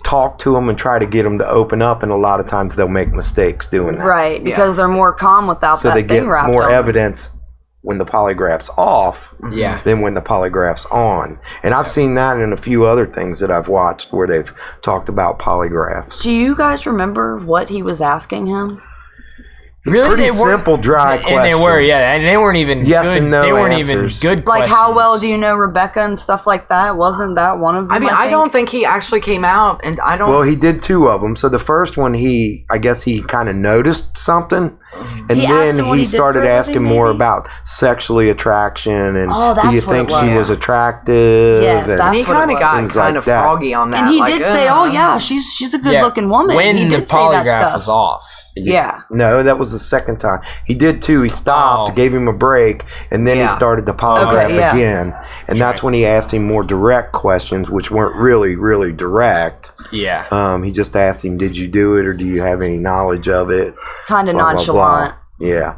talk to them and try to get them to open up, and a lot of times they'll make mistakes doing that. Right, because they're more calm without that thing wrapped on. So they get more evidence when the polygraph's off than when the polygraph's on. And I've seen that in a few other things that I've watched where they've talked about polygraphs. Do you guys remember what he was asking him? Really, pretty simple, dry questions. And they were, and they weren't even yes good. and no They weren't answers. even good like, questions. how well do you know Rebecca and stuff like that? Wasn't that one of them? I don't think he actually came out, and I don't. Well, he did two of them. So the first one, I guess he kind of noticed something, and then he started asking more about sexually attraction and do you think she was attractive? Yes, and he kind of got kind of froggy on that. And he did say, "Oh yeah, she's a good looking woman." When he did the polygraph was off. Yeah. No, that was the second time. He did two. He stopped, gave him a break, and then he started the polygraph again. And that's when he asked him more direct questions, which weren't really, really direct. Yeah. He just asked him, did you do it, or do you have any knowledge of it? Kind of nonchalant. Yeah.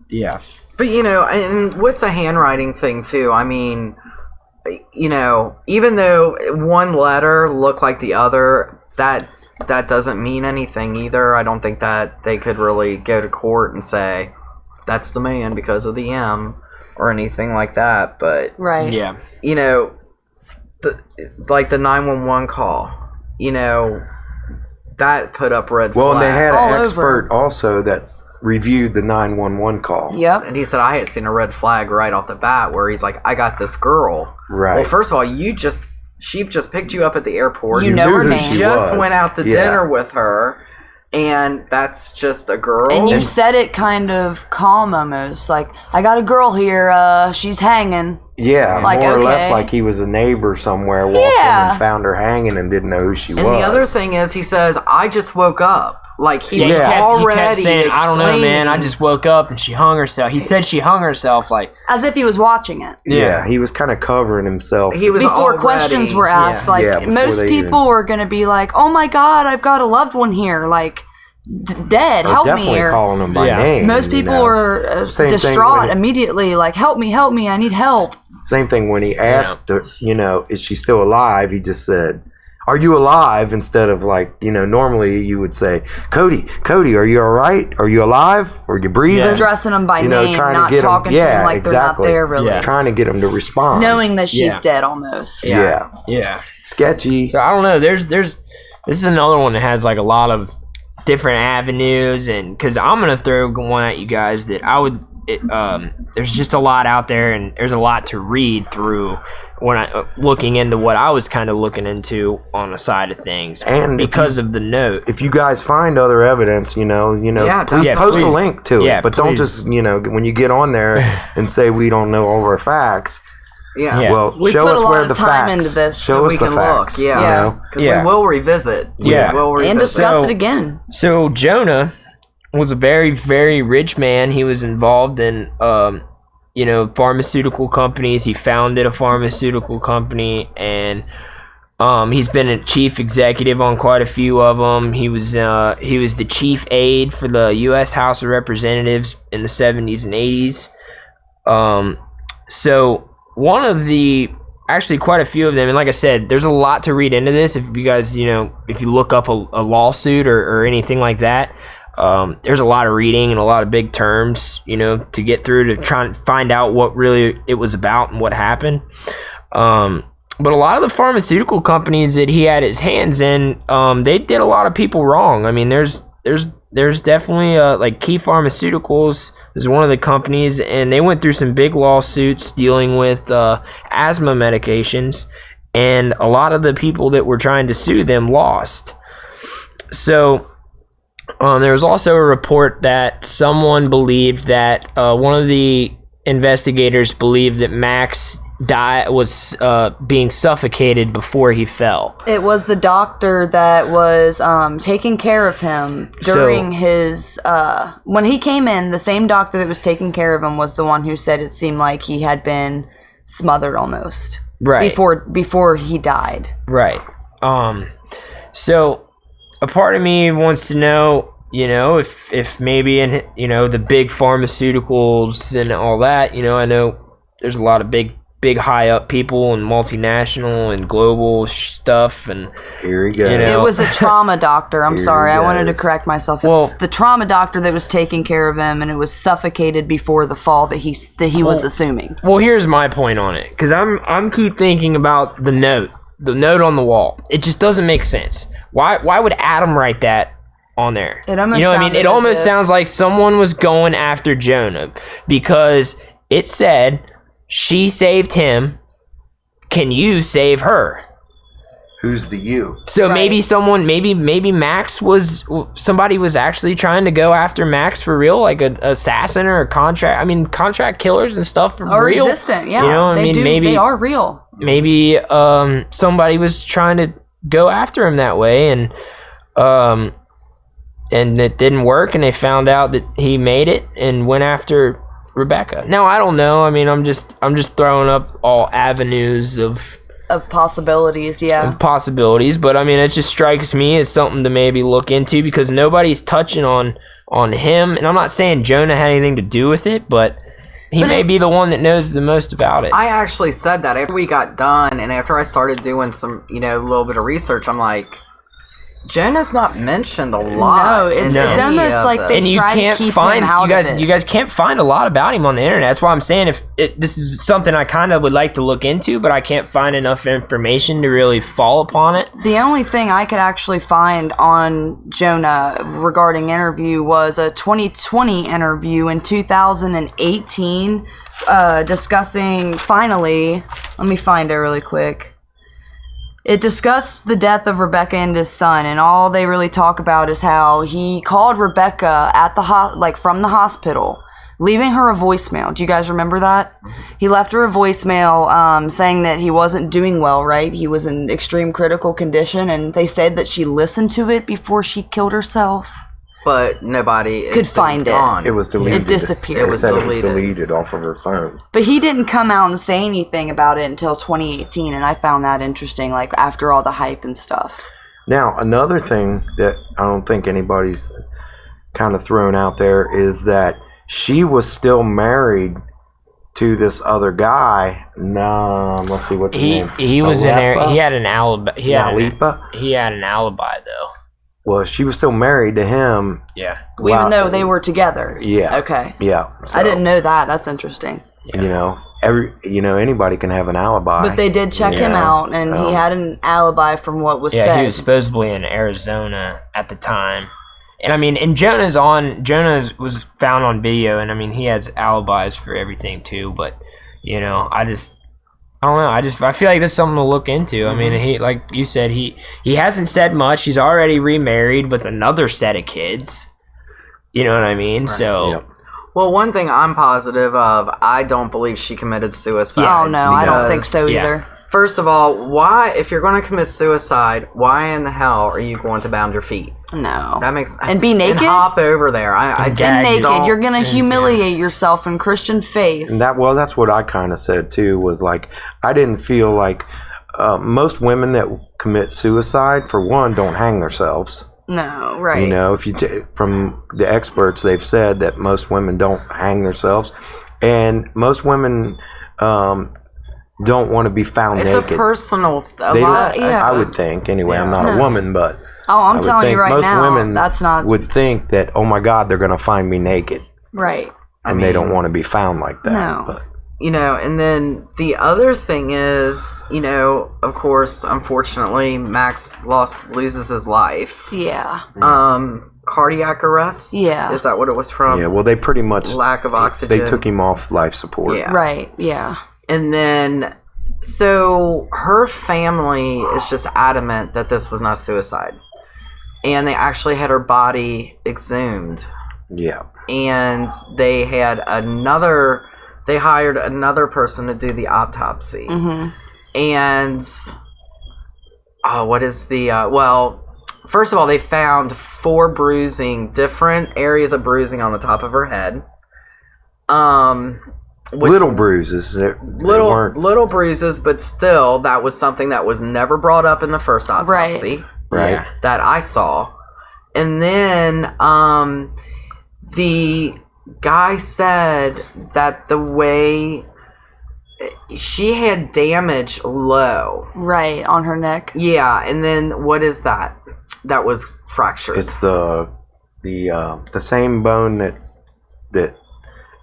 Yeah. But, and with the handwriting thing, too, I mean, even though one letter looked like the other, that doesn't mean anything either. I don't think that they could really go to court and say that's the man because of the M or anything like that. But yeah, like the 911 call, that put up red flags. Well, and they had an expert also that reviewed the 911 call. Yep. And he said I had seen a red flag right off the bat where he's like, I got this girl. Right. Well, first of all, she just picked you up at the airport. You know her name. You just went out to dinner with her, and that's just a girl. And you said it kind of calm almost. Like, I got a girl here, she's hanging. Yeah, like, more or less like he was a neighbor somewhere, walked in and found her hanging and didn't know who she was. And the other thing is, he says, I just woke up. Like, he was already he kept saying, I don't know, man, I just woke up and she hung herself. He said she hung herself, like... As if he was watching it. Yeah, he was kind of covering himself. He was before questions were asked. Like, most people were going to be like, oh my God, I've got a loved one here. Like, dead, help me. Definitely calling him by name. Most people were distraught immediately. Like, help me, I need help. Same thing when he asked her, is she still alive? He just said, are you alive? Instead of like, normally you would say, Cody, are you all right? Are you alive? Are you breathing? Addressing them by name, trying not to get talking to them like they're not there really. Yeah. Trying to get them to respond. Knowing that she's dead almost. Yeah. Sketchy. So I don't know. This is another one that has like a lot of different avenues, and because I'm gonna throw one at you guys that I would. There's just a lot out there, and there's a lot to read through when I looking into what I was kind of looking into on the side of things, and because of the note. If you guys find other evidence, please post a link to it. But don't just when you get on there and say we don't know all our facts. Yeah. Well, we show put us a lot where of the time facts. into this show so us we the can facts. look. Yeah. Because we will revisit. Yeah. We'll revisit. And discuss it again. So Jonah was a very, very rich man. He was involved in, pharmaceutical companies. He founded a pharmaceutical company, and he's been a chief executive on quite a few of them. He was the chief aide for the U.S. House of Representatives in the 70s and 80s. So one of the, actually quite a few of them, and like I said, there's a lot to read into this. If you guys, if you look up a lawsuit or anything like that, there's a lot of reading and a lot of big terms, to get through to try and find out what really it was about and what happened. But a lot of the pharmaceutical companies that he had his hands in, they did a lot of people wrong. I mean, there's definitely like Key Pharmaceuticals is one of the companies, and they went through some big lawsuits dealing with asthma medications, and a lot of the people that were trying to sue them lost. So there was also a report that someone believed that one of the investigators believed that Max was being suffocated before he fell. It was the doctor that was taking care of him during his when he came in. The same doctor that was taking care of him was the one who said it seemed like he had been smothered almost before he died. Right. So a part of me wants to know, if maybe in the big pharmaceuticals and all that, I know there's a lot of big high up people and multinational and global stuff, and here he goes. It was a trauma doctor. I'm sorry, I wanted to correct myself. It's the trauma doctor that was taking care of him, and it was suffocated before the fall that he was assuming. Well, here's my point on it, because I'm keep thinking about the note on the wall. It just doesn't make sense. Why would Adam write that on there? It almost It almost sounds like someone was going after Jonah, because it said, she saved him. Can you save her? Who's the you? So maybe someone, maybe Max somebody was actually trying to go after Max for real, like an assassin or a contract. I mean, contract killers and stuff are real. Existent, yeah. Maybe they are real. Maybe somebody was trying to go after him that way, and it didn't work, and they found out that he made it and went after Rebecca. Now, I don't know. I mean, I'm just throwing up all avenues of possibilities, yeah. Of possibilities, but I mean, it just strikes me as something to maybe look into, because nobody's touching on him, and I'm not saying Jonah had anything to do with it, but he may be the one that knows the most about it. I actually said that after we got done, and after I started doing some, a little bit of research, I'm like, Jonah's not mentioned a lot. No, it's almost like they try to keep him out of it. You guys can't find a lot about him on the internet. That's why I'm saying this is something I kind of would like to look into, but I can't find enough information to really fall upon it. The only thing I could actually find on Jonah regarding interview was a 2020 interview in 2018 discussing, finally, let me find it really quick. It discussed the death of Rebecca and his son, and all they really talk about is how he called Rebecca at the from the hospital, leaving her a voicemail. Do you guys remember that? He left her a voicemail saying that he wasn't doing well, right? He was in extreme critical condition, and they said that she listened to it before she killed herself. But nobody could find it. Gone. It was deleted. It disappeared. It was deleted off of her phone. But he didn't come out and say anything about it until 2018, and I found that interesting, like after all the hype and stuff. Now, another thing that I don't think anybody's kind of thrown out there is that she was still married to this other guy. No, let's see what's his name. He was in there. He had an alibi. He had an alibi though. Well, she was still married to him. Yeah. Even though they were together. Yeah. Okay. Yeah. So, I didn't know that. That's interesting. You know, anybody can have an alibi. But they did check him out, and he had an alibi from what was said. Yeah, he was supposedly in Arizona at the time. And I mean, and Jonah was found on video, and I mean, he has alibis for everything too. But you know, I don't know. I feel like that's something to look into. I mean, he, like you said, he hasn't said much. He's already remarried with another set of kids. You know what I mean? Right. So. Yep. Well, one thing I'm positive of, I don't believe she committed suicide. Oh, no, I don't think so either. First of all, why, if you're going to commit suicide, why in the hell are you going to bound your feet? No. That makes and be naked? And hop over there. I be naked. You're going to humiliate yourself in Christian faith. And that's what I kind of said, too, was like, I didn't feel like most women that commit suicide, for one, don't hang themselves. No, right. You know, from the experts, they've said that most women don't hang themselves, and most women don't want to be found naked. It's a personal I would think, anyway. I'm not a woman, but I'm telling you right most now, women that's not would think that, oh my God, they're going to find me naked, right? And they don't want to be found like that. No. But. You know, and then the other thing is, you know, of course, unfortunately, Max loses his life. Yeah. Cardiac arrest. Yeah. Is that what it was from? Yeah. Well, they pretty much lack of oxygen. They took him off life support. Yeah. Right. Yeah. And then, so her family is just adamant that this was not suicide, and they actually had her body exhumed. Yeah. And they hired another person to do the autopsy. Mm-hmm. And what is the first of all, they found 4 different areas of bruising on the top of her head. Little bruises. Little bruises, but still, that was something that was never brought up in the first autopsy. Right. Yeah, that I saw. And then the guy said that the way she had damage low. Right, on her neck. Yeah, and then what is that? That was fractured. It's the same bone that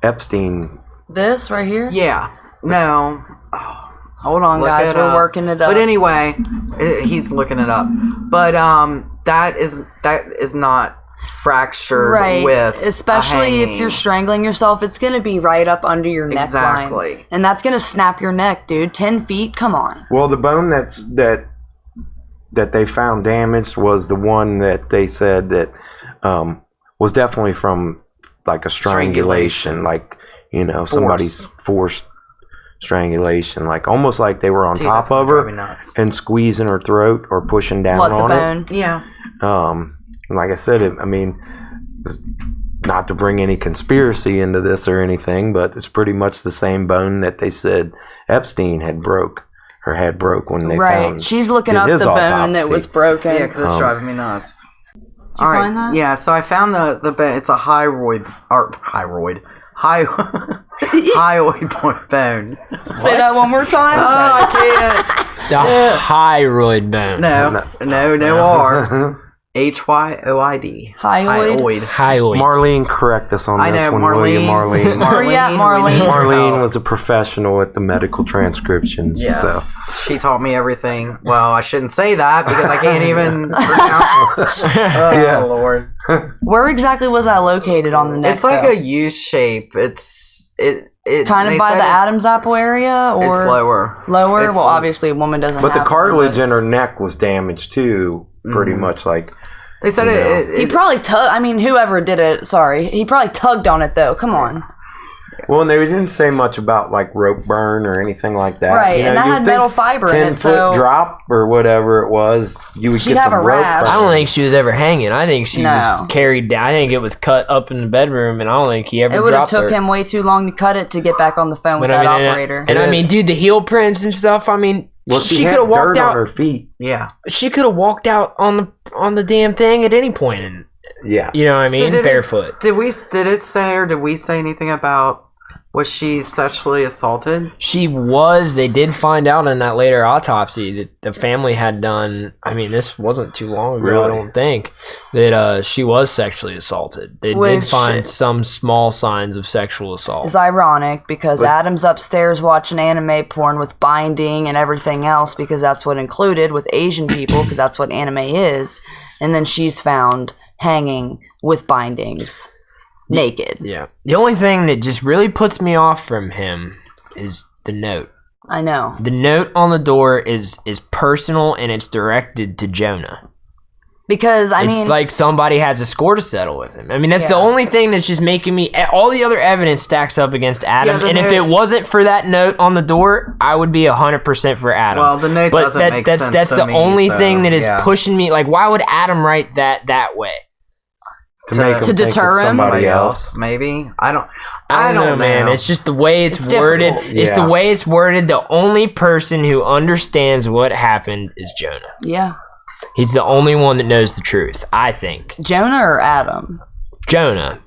Epstein. This right here? Yeah. No. Hold on, guys. We're working it up. But anyway, he's looking it up. But that is not fractured with especially if you're strangling yourself. It's going to be right up under your neckline. Exactly. And that's going to snap your neck, dude. 10 feet? Come on. Well, the bone that they found damaged was the one that they said that was definitely from like a strangulation. Like, you know, somebody's forced strangulation, like almost like they were on top of her and squeezing her throat or pushing down on bone? it. Yeah. Like I said, not to bring any conspiracy into this or anything, but it's pretty much the same bone that they said Epstein had broke. Her head broke when they found. She's looking up the bone that was broken. Yeah, because it's driving me nuts. Did you find that? Yeah, so I found the it's a hyoid bone. Say that one more time. Oh, I can't. The hyoid bone. No R. Hyoid. Hyoid. Marlene, correct us on this. I know, one, Marlene. Marlene. Marlene was a professional at the medical transcriptions. Yes, so. She taught me everything. Well, I shouldn't say that because I can't even pronounce it. Oh, Lord. Where exactly was that located on the neck? It's like a U shape. It's kind of by the Adam's apple area, or it's lower. Lower. Well, obviously, a woman doesn't. But have the cartilage in her neck was damaged too. Pretty much, like they said. He probably tugged. I mean, whoever did it. Sorry, he probably tugged on it though. Come on. Well, and they didn't say much about like rope burn or anything like that. Right, and that had metal fiber in it. 10-foot drop or whatever it was, you would get some rope burn. I don't think she was ever hanging. I think she was carried down. I think it was cut up in the bedroom, and I don't think he ever dropped her. It would have took him way too long to cut it to get back on the phone with that operator. And I mean, dude, the heel prints and stuff. I mean, well, she could have walked out on her feet. Yeah, she could have walked out on the damn thing at any point. And yeah, you know what I mean, barefoot. Did it say, or did we say anything about Was she sexually assaulted? She was. They did find out in that later autopsy that the family had done. I mean, this wasn't too long ago, Really? I don't think, that she was sexually assaulted. They did find some small signs of sexual assault. It's ironic because Adam's upstairs watching anime porn with binding and everything else because that's what included with Asian people because that's what anime is. And then she's found hanging with bindings. Naked. Yeah. The only thing that just really puts me off from him is the note. I know. The note on the door is personal and it's directed to Jonah. Because, It's like somebody has a score to settle with him. I mean, that's the only thing that's just making me... All the other evidence stacks up against Adam. And if it wasn't for that note on the door, I would be 100% for Adam. Well, the note doesn't make sense That's to the me, only so, thing that is pushing me. Like, why would Adam write that way? To make him think deter it's him? somebody else. Maybe. I don't know, man. It's just the way it's worded. difficult. It's the way it's worded. The only person who understands what happened is Jonah. Yeah. He's the only one that knows the truth, I think. Jonah or Adam? Jonah.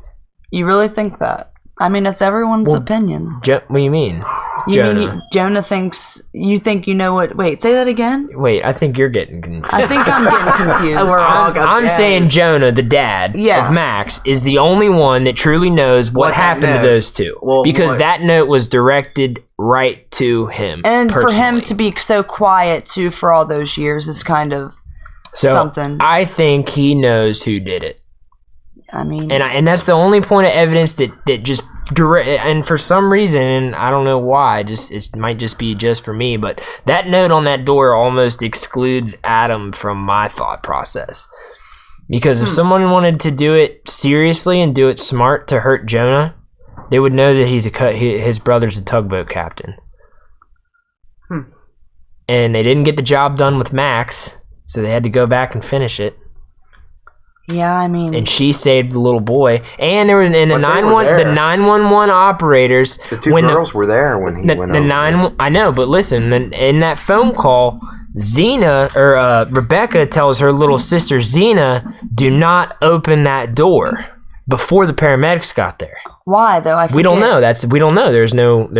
You really think that? I mean, it's everyone's opinion. What do you mean? You mean Jonah thinks... You think you know what... Wait, say that again? Wait, I think you're getting confused. I think I'm getting confused. I'm saying Jonah, the dad of Max, is the only one that truly knows what happened to those two. Because that note was directed right to him. And personally. for him to be so quiet, too, for all those years is kind of something. I think he knows who did it. I mean... And that's the only point of evidence that just... And for some reason, and I don't know why, it might just be just for me, but that note on that door almost excludes Adam from my thought process. Because if someone wanted to do it seriously and do it smart to hurt Jonah, they would know that his brother's a tugboat captain. And they didn't get the job done with Max, so they had to go back and finish it. Yeah, I mean... And she saved the little boy. And there were the 911 operators... The two girls were there when he went over. I know, but listen, in that phone call, Rebecca tells her little sister, Zena, do not open that door before the paramedics got there. Why, though? I forget. We don't know. We don't know.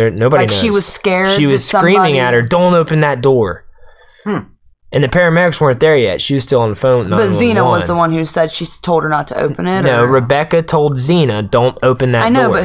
Nobody knows. She was scared. She was screaming at her, don't open that door. And the paramedics weren't there yet. She was still on the phone. But Zena was the one who said she told her not to open it? No, Rebecca told Zena, don't open that door. I know, but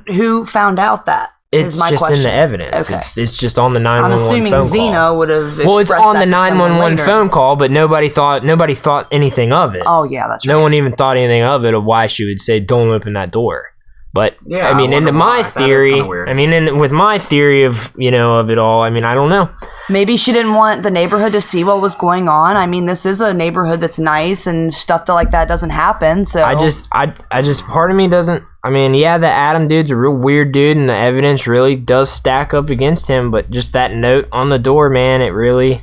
who found out that? It's just in the evidence. Okay. It's just on the 911 phone call. I'm assuming Zena would have Well, it's on the 911 phone call, but nobody thought anything of it. Oh, yeah, that's right. No one even thought anything of it, of why she would say, don't open that door. But, yeah, I mean, into my theory, with my theory of, of it all, I mean, I don't know. Maybe she didn't want the neighborhood to see what was going on. I mean, this is a neighborhood that's nice and stuff like that doesn't happen, so... I just, part of me doesn't... I mean, yeah, the Adam dude's a real weird dude, and the evidence really does stack up against him, but just that note on the door, man, it really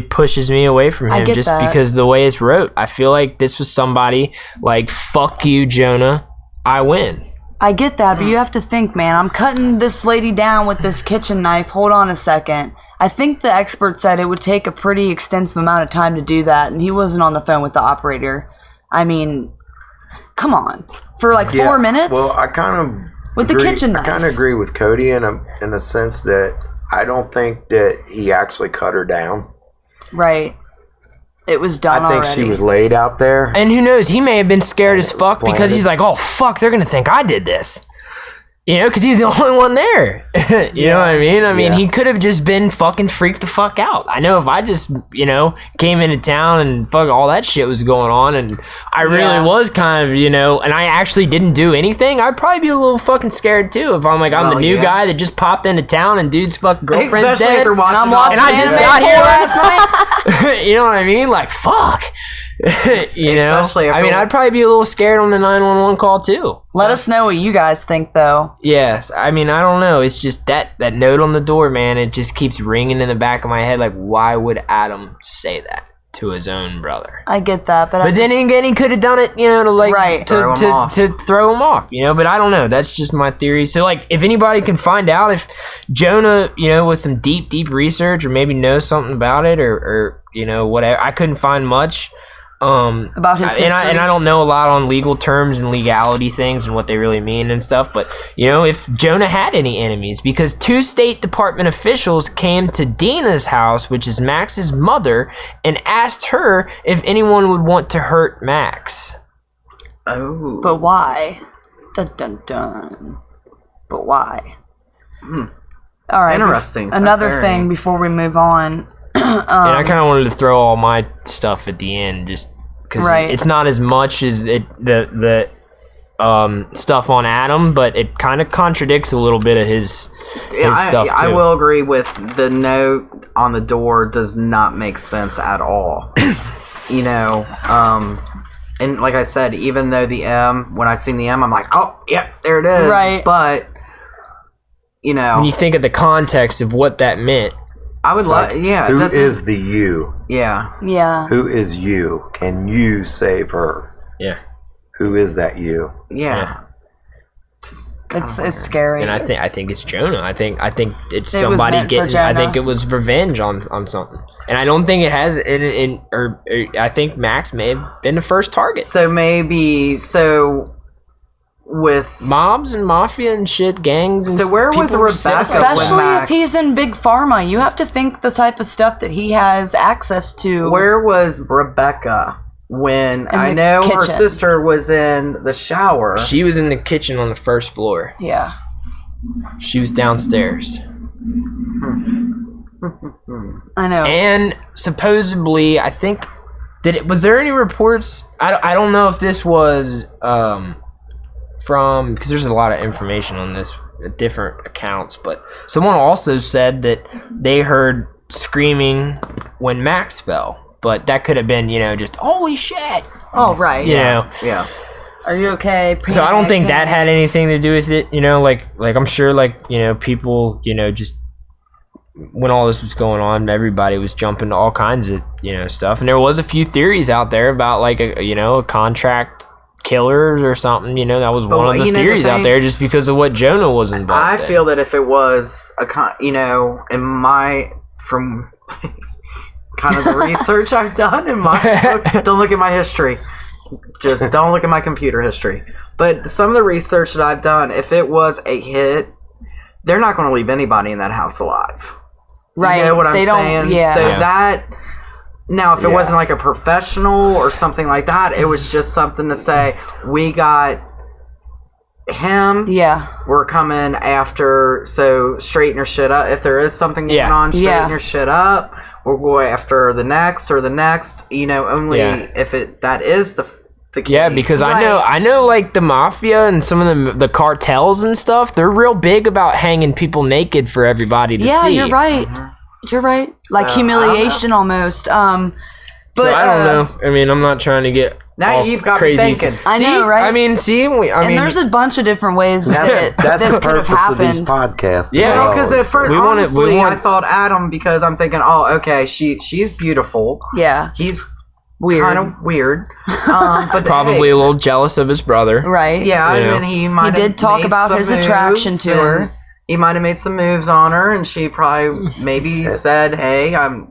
pushes me away from him just because of the way it's wrote. I feel like this was somebody like, fuck you, Jonah, I win. I get that, but you have to think, man, I'm cutting this lady down with this kitchen knife. Hold on a second. I think the expert said it would take a pretty extensive amount of time to do that, and he wasn't on the phone with the operator. I mean, come on. For like 4 minutes? Well, I kind of... With the kitchen knife. I kind of agree with Cody in a sense that I don't think that he actually cut her down. Right. It was done already. I think she was laid out there. And who knows, he may have been scared as fuck because he's like, oh, fuck, they're going to think I did this. Because he was the only one there. You know what I mean? I mean, he could have just been fucking freaked the fuck out. I know if I just, came into town and fuck all that shit was going on and I really was kind of, and I actually didn't do anything, I'd probably be a little fucking scared too if I'm like, I'm the new guy that just popped into town and dude's fucking girlfriend's Especially dead. after watching And I just got here last night. You know what I mean? Like, fuck. I'd probably be a little scared on the 911 call too. Let us know what you guys think, though. Yes, I mean, I don't know. It's just that note on the door, man. It just keeps ringing in the back of my head. Like, why would Adam say that to his own brother? I get that, but then again, he could have done it, to throw him off. But I don't know. That's just my theory. So, like, if anybody can find out if Jonah, with some deep research or maybe knows something about it or whatever, I couldn't find much. About his history. and I don't know a lot on legal terms and legality things and what they really mean and stuff, but if Jonah had any enemies, because 2 State Department officials came to Dina's house, which is Max's mother, and asked her if anyone would want to hurt Max. Oh. But why? Dun dun dun. But why? All right. Interesting. Another thing before we move on. And I kind of wanted to throw all my stuff at the end, just because it's not as much as the stuff on Adam, but it kind of contradicts a little bit of his stuff too. I will agree with the note on the door does not make sense at all. And like I said, even though the M, when I seen the M, I'm like, oh, yep, there it is. Right. But when you think of the context of what that meant. I would love, yeah. Who is the you? Yeah. Yeah. Who is you? Can you save her? Yeah. Who is that you? Yeah. It's scary. And I think it's Jonah. I think it's It was somebody meant for getting. I think Jonah. it was revenge on something. And I don't think it has. Or I think Max may have been the first target. So maybe with Mobs and mafia and shit, gangs. And So where was people Rebecca Especially when if he's in big pharma, you have to think the type of stuff that he has access to. Where was Rebecca when In I the know her kitchen. sister was in the shower? She was in the kitchen on the first floor. Yeah. She was downstairs. I know. And supposedly, I think was there any reports? I don't know if this was from, because there's a lot of information on this, different accounts, but someone also said that they heard screaming when Max fell, but that could have been just holy shit. Oh, right. Yeah. Are you okay? So I don't think that Panic. had anything to do with it. Like I'm sure, people, just when all this was going on, everybody was jumping to all kinds of stuff, and there was a few theories out there about a contract killers or something. That was one of the theories out there, just because of what Jonah was involved in. I feel that if it was from kind of the research I've done in my book, don't look at my history. Just don't look at my computer history. But some of the research that I've done, if it was a hit, they're not going to leave anybody in that house alive. Right. You know what I'm They saying? don't, yeah. So that... Now, if it wasn't like a professional or something like that, it was just something to say, we got him. Yeah. We're coming after, so straighten your shit up. If there is something going on, straighten your shit up. We'll go after the next, only if that is the case. Yeah, because I know like the mafia and some of the cartels and stuff, they're real big about hanging people naked for everybody to see. Yeah, you're right. You're right. Like So, humiliation almost. But so I don't know. I mean, I'm not trying to get Now all you've got crazy. me thinking. I know, right? I mean, and there's a bunch of different ways that That's this the could have purpose of these happened. podcasts. Yeah. Because at first, We want it- honestly, we want- I thought Adam because I'm thinking, oh, okay, she's beautiful. Yeah. He's Weird. kind of weird. But probably a little jealous of his brother. Right. yeah, and Yeah. then he might He did talk about his attraction to her. He might have made some moves on her, and she probably maybe said, "Hey, I'm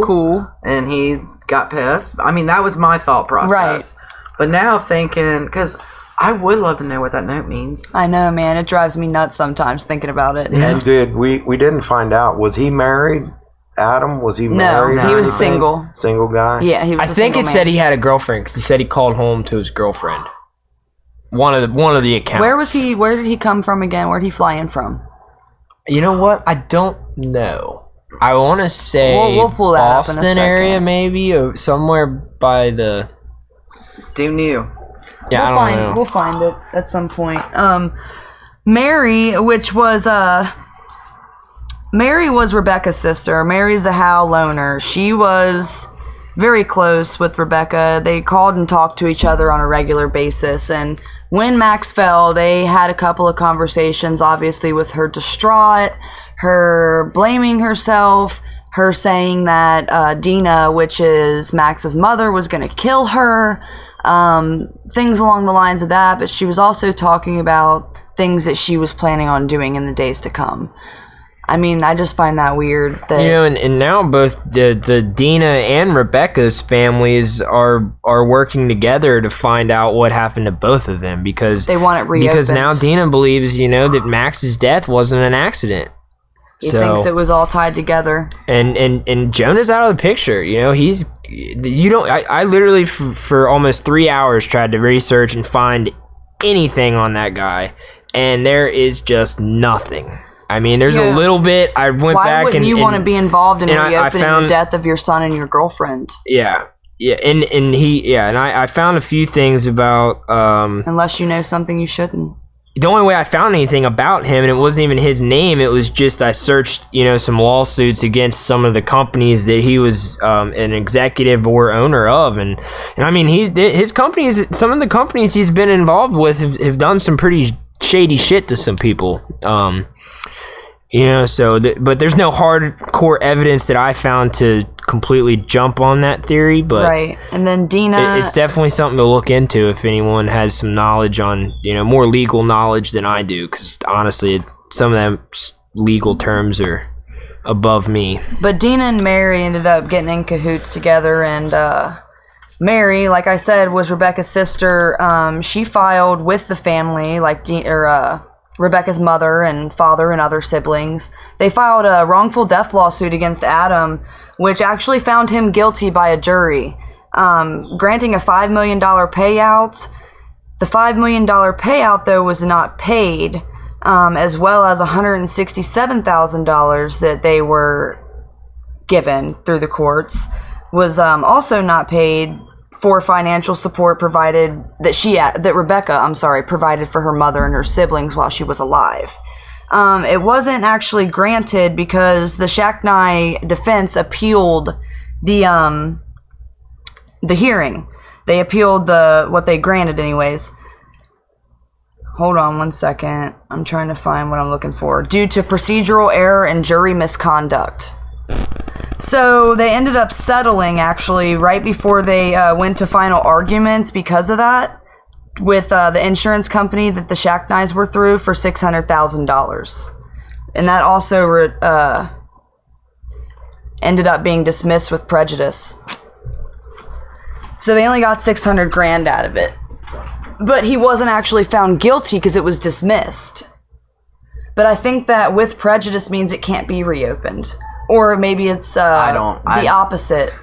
cool." and he got pissed. I mean, that was my thought process. But now thinking, because I would love to know what that note means. I know, man. It drives me nuts sometimes thinking about it. And we didn't find out, was he married? Adam, was he married? No, or he was anything? single. Single guy? Yeah, he was. I think it said he had a girlfriend because he said he called home to his girlfriend. One of the accounts. Where was he? Where did he come from again? Where did he fly in from? You know what? I don't know. I want to say We'll pull that up in a Boston second. area, maybe, or somewhere by the. Do new. Yeah, I don't know. We'll find it at some point. Mary, which was Mary was Rebecca's sister. Mary Zahau Loner. She was very close with Rebecca. They called and talked to each other on a regular basis. And when Max fell, they had a couple of conversations, obviously, with her distraught, her blaming herself, her saying that Dina, which is Max's mother, was going to kill her, things along the lines of that. But she was also talking about things that she was planning on doing in the days to come. I mean, I just find that weird. That, and now both the Dina and Rebecca's families are working together to find out what happened to both of them because they want it reopened. Because now Dina believes, that Max's death wasn't an accident. He thinks it was all tied together. And Jonah's out of the picture. I literally for almost 3 hours tried to research and find anything on that guy, and there is just nothing. I mean, there's a little bit. I went back and... Why wouldn't you want to be involved in reopening the death of your son and your girlfriend? Yeah. Yeah, and I found a few things about... Unless you know something you shouldn't. The only way I found anything about him, and it wasn't even his name, it was just I searched, some lawsuits against some of the companies that he was an executive or owner of. And I mean, his companies, some of the companies he's been involved with have done some pretty shady shit to some people. But there's no hardcore evidence that I found to completely jump on that theory. But right, and then Dina, it's definitely something to look into if anyone has some knowledge on, more legal knowledge than I do. Because honestly, some of them legal terms are above me. But Dina and Mary ended up getting in cahoots together, and Mary, like I said, was Rebecca's sister. She filed with the family, Rebecca's mother and father and other siblings. They filed a wrongful death lawsuit against Adam, which actually found him guilty by a jury, granting a $5 million payout. The $5 million payout, though, was not paid, as well as $167,000 that they were given through the courts was also not paid for financial support provided that Rebecca provided for her mother and her siblings while she was alive. It wasn't actually granted because the Shacknai defense appealed the hearing. They appealed what they granted anyways. Hold on one second. I'm trying to find what I'm looking for. Due to procedural error and jury misconduct. So they ended up settling, actually, right before they went to final arguments because of that, with the insurance company that the Shacknais were through for $600,000. And that also ended up being dismissed with prejudice. So they only got $600,000 out of it. But he wasn't actually found guilty because it was dismissed. But I think that with prejudice means it can't be reopened. Or maybe it's the opposite.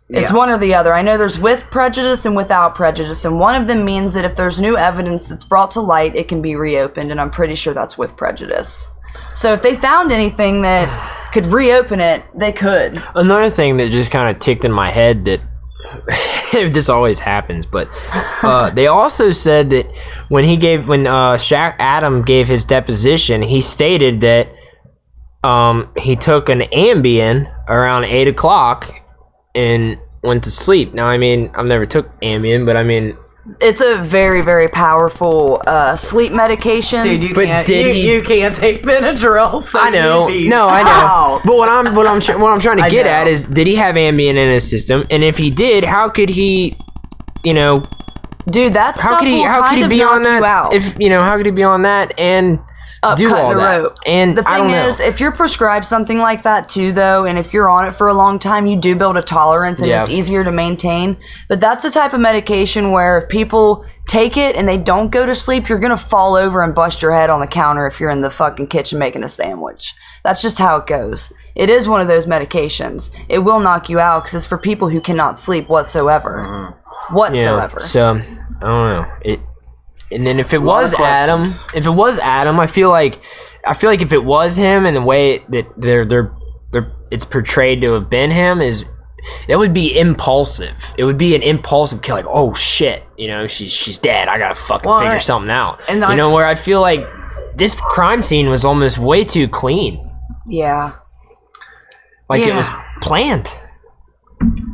It's one or the other. I know there's with prejudice and without prejudice, and one of them means that if there's new evidence that's brought to light, it can be reopened, and I'm pretty sure that's with prejudice. So if they found anything that could reopen it, they could. Another thing that just kind of ticked in my head that this always happens, but they also said that when Adam gave his deposition, he stated that he took an Ambien around 8 o'clock and went to sleep. Now, I mean, I've never took Ambien, but I mean... It's a very, very powerful sleep medication. Dude, you can't take Benadryl. So I know. No, I know. But what I'm trying to get at is, did he have Ambien in his system? And if he did, how could he, Dude, that's how could he be on that? How could he be on that and do all that? Rope. And the thing is, if you're prescribed something like that too, though, and if you're on it for a long time, you do build a tolerance and it's easier to maintain. But that's the type of medication where if people take it and they don't go to sleep, you're gonna fall over and bust your head on the counter if you're in the fucking kitchen making a sandwich. That's just how it goes. It is one of those medications. It will knock you out because it's for people who cannot sleep whatsoever. Whatsoever. Yeah, so I don't know. And then if it was Adam, I feel like if it was him and the way that it's portrayed to have been him it would be impulsive. It would be an impulsive kill, like, oh shit, she's dead. I gotta fucking figure something out. And where I feel like this crime scene was almost way too clean. Yeah. It was planned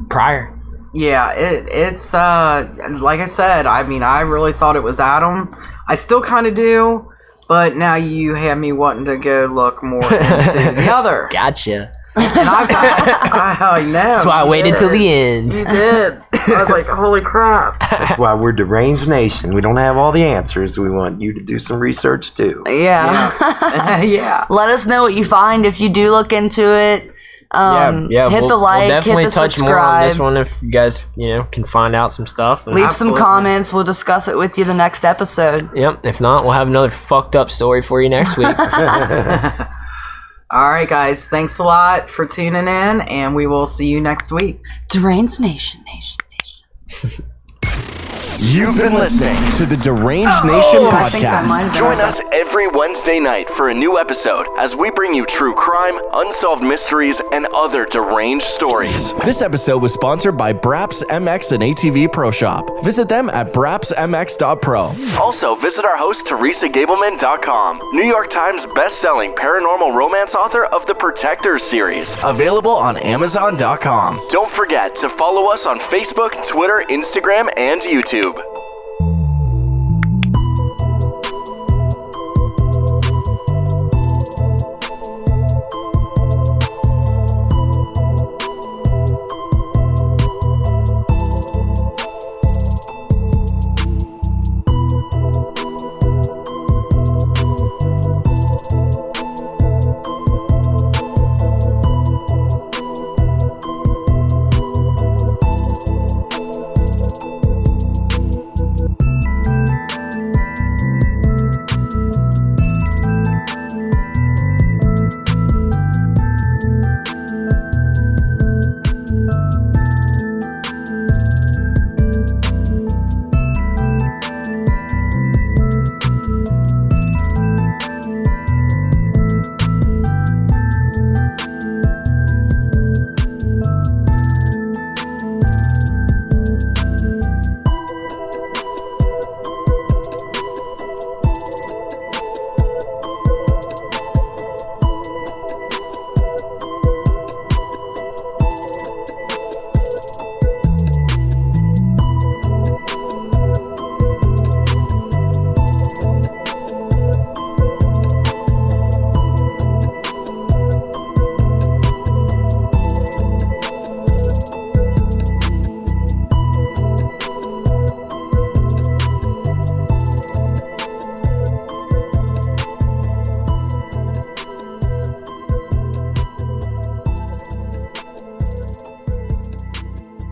prior. Yeah, it's like I said, I mean, I really thought it was Adam. I still kind of do, but now you have me wanting to go look more into the other. Gotcha. And I know. That's why I waited till the end. You did. I was like, holy crap. That's why we're Deranged Nation. We don't have all the answers. We want you to do some research too. Yeah. Yeah. Let us know what you find if you do look into it. Hit the like, we'll definitely hit the touch subscribe. more on this one if you guys, can find out some stuff. Leave Absolutely. some comments. We'll discuss it with you the next episode. Yep. If not, we'll have another fucked up story for you next week. All right, guys. Thanks a lot for tuning in, and we will see you next week. Deranged Nation. You've been listening to the Deranged Nation podcast. Join us every Wednesday night for a new episode as we bring you true crime, unsolved mysteries, and other deranged stories. This episode was sponsored by Braps MX and ATV Pro Shop. Visit them at brapsmx.pro. Also, visit our host, TeresaGableman.com, New York Times best-selling paranormal romance author of the Protectors series, available on Amazon.com. Don't forget to follow us on Facebook, Twitter, Instagram, and YouTube.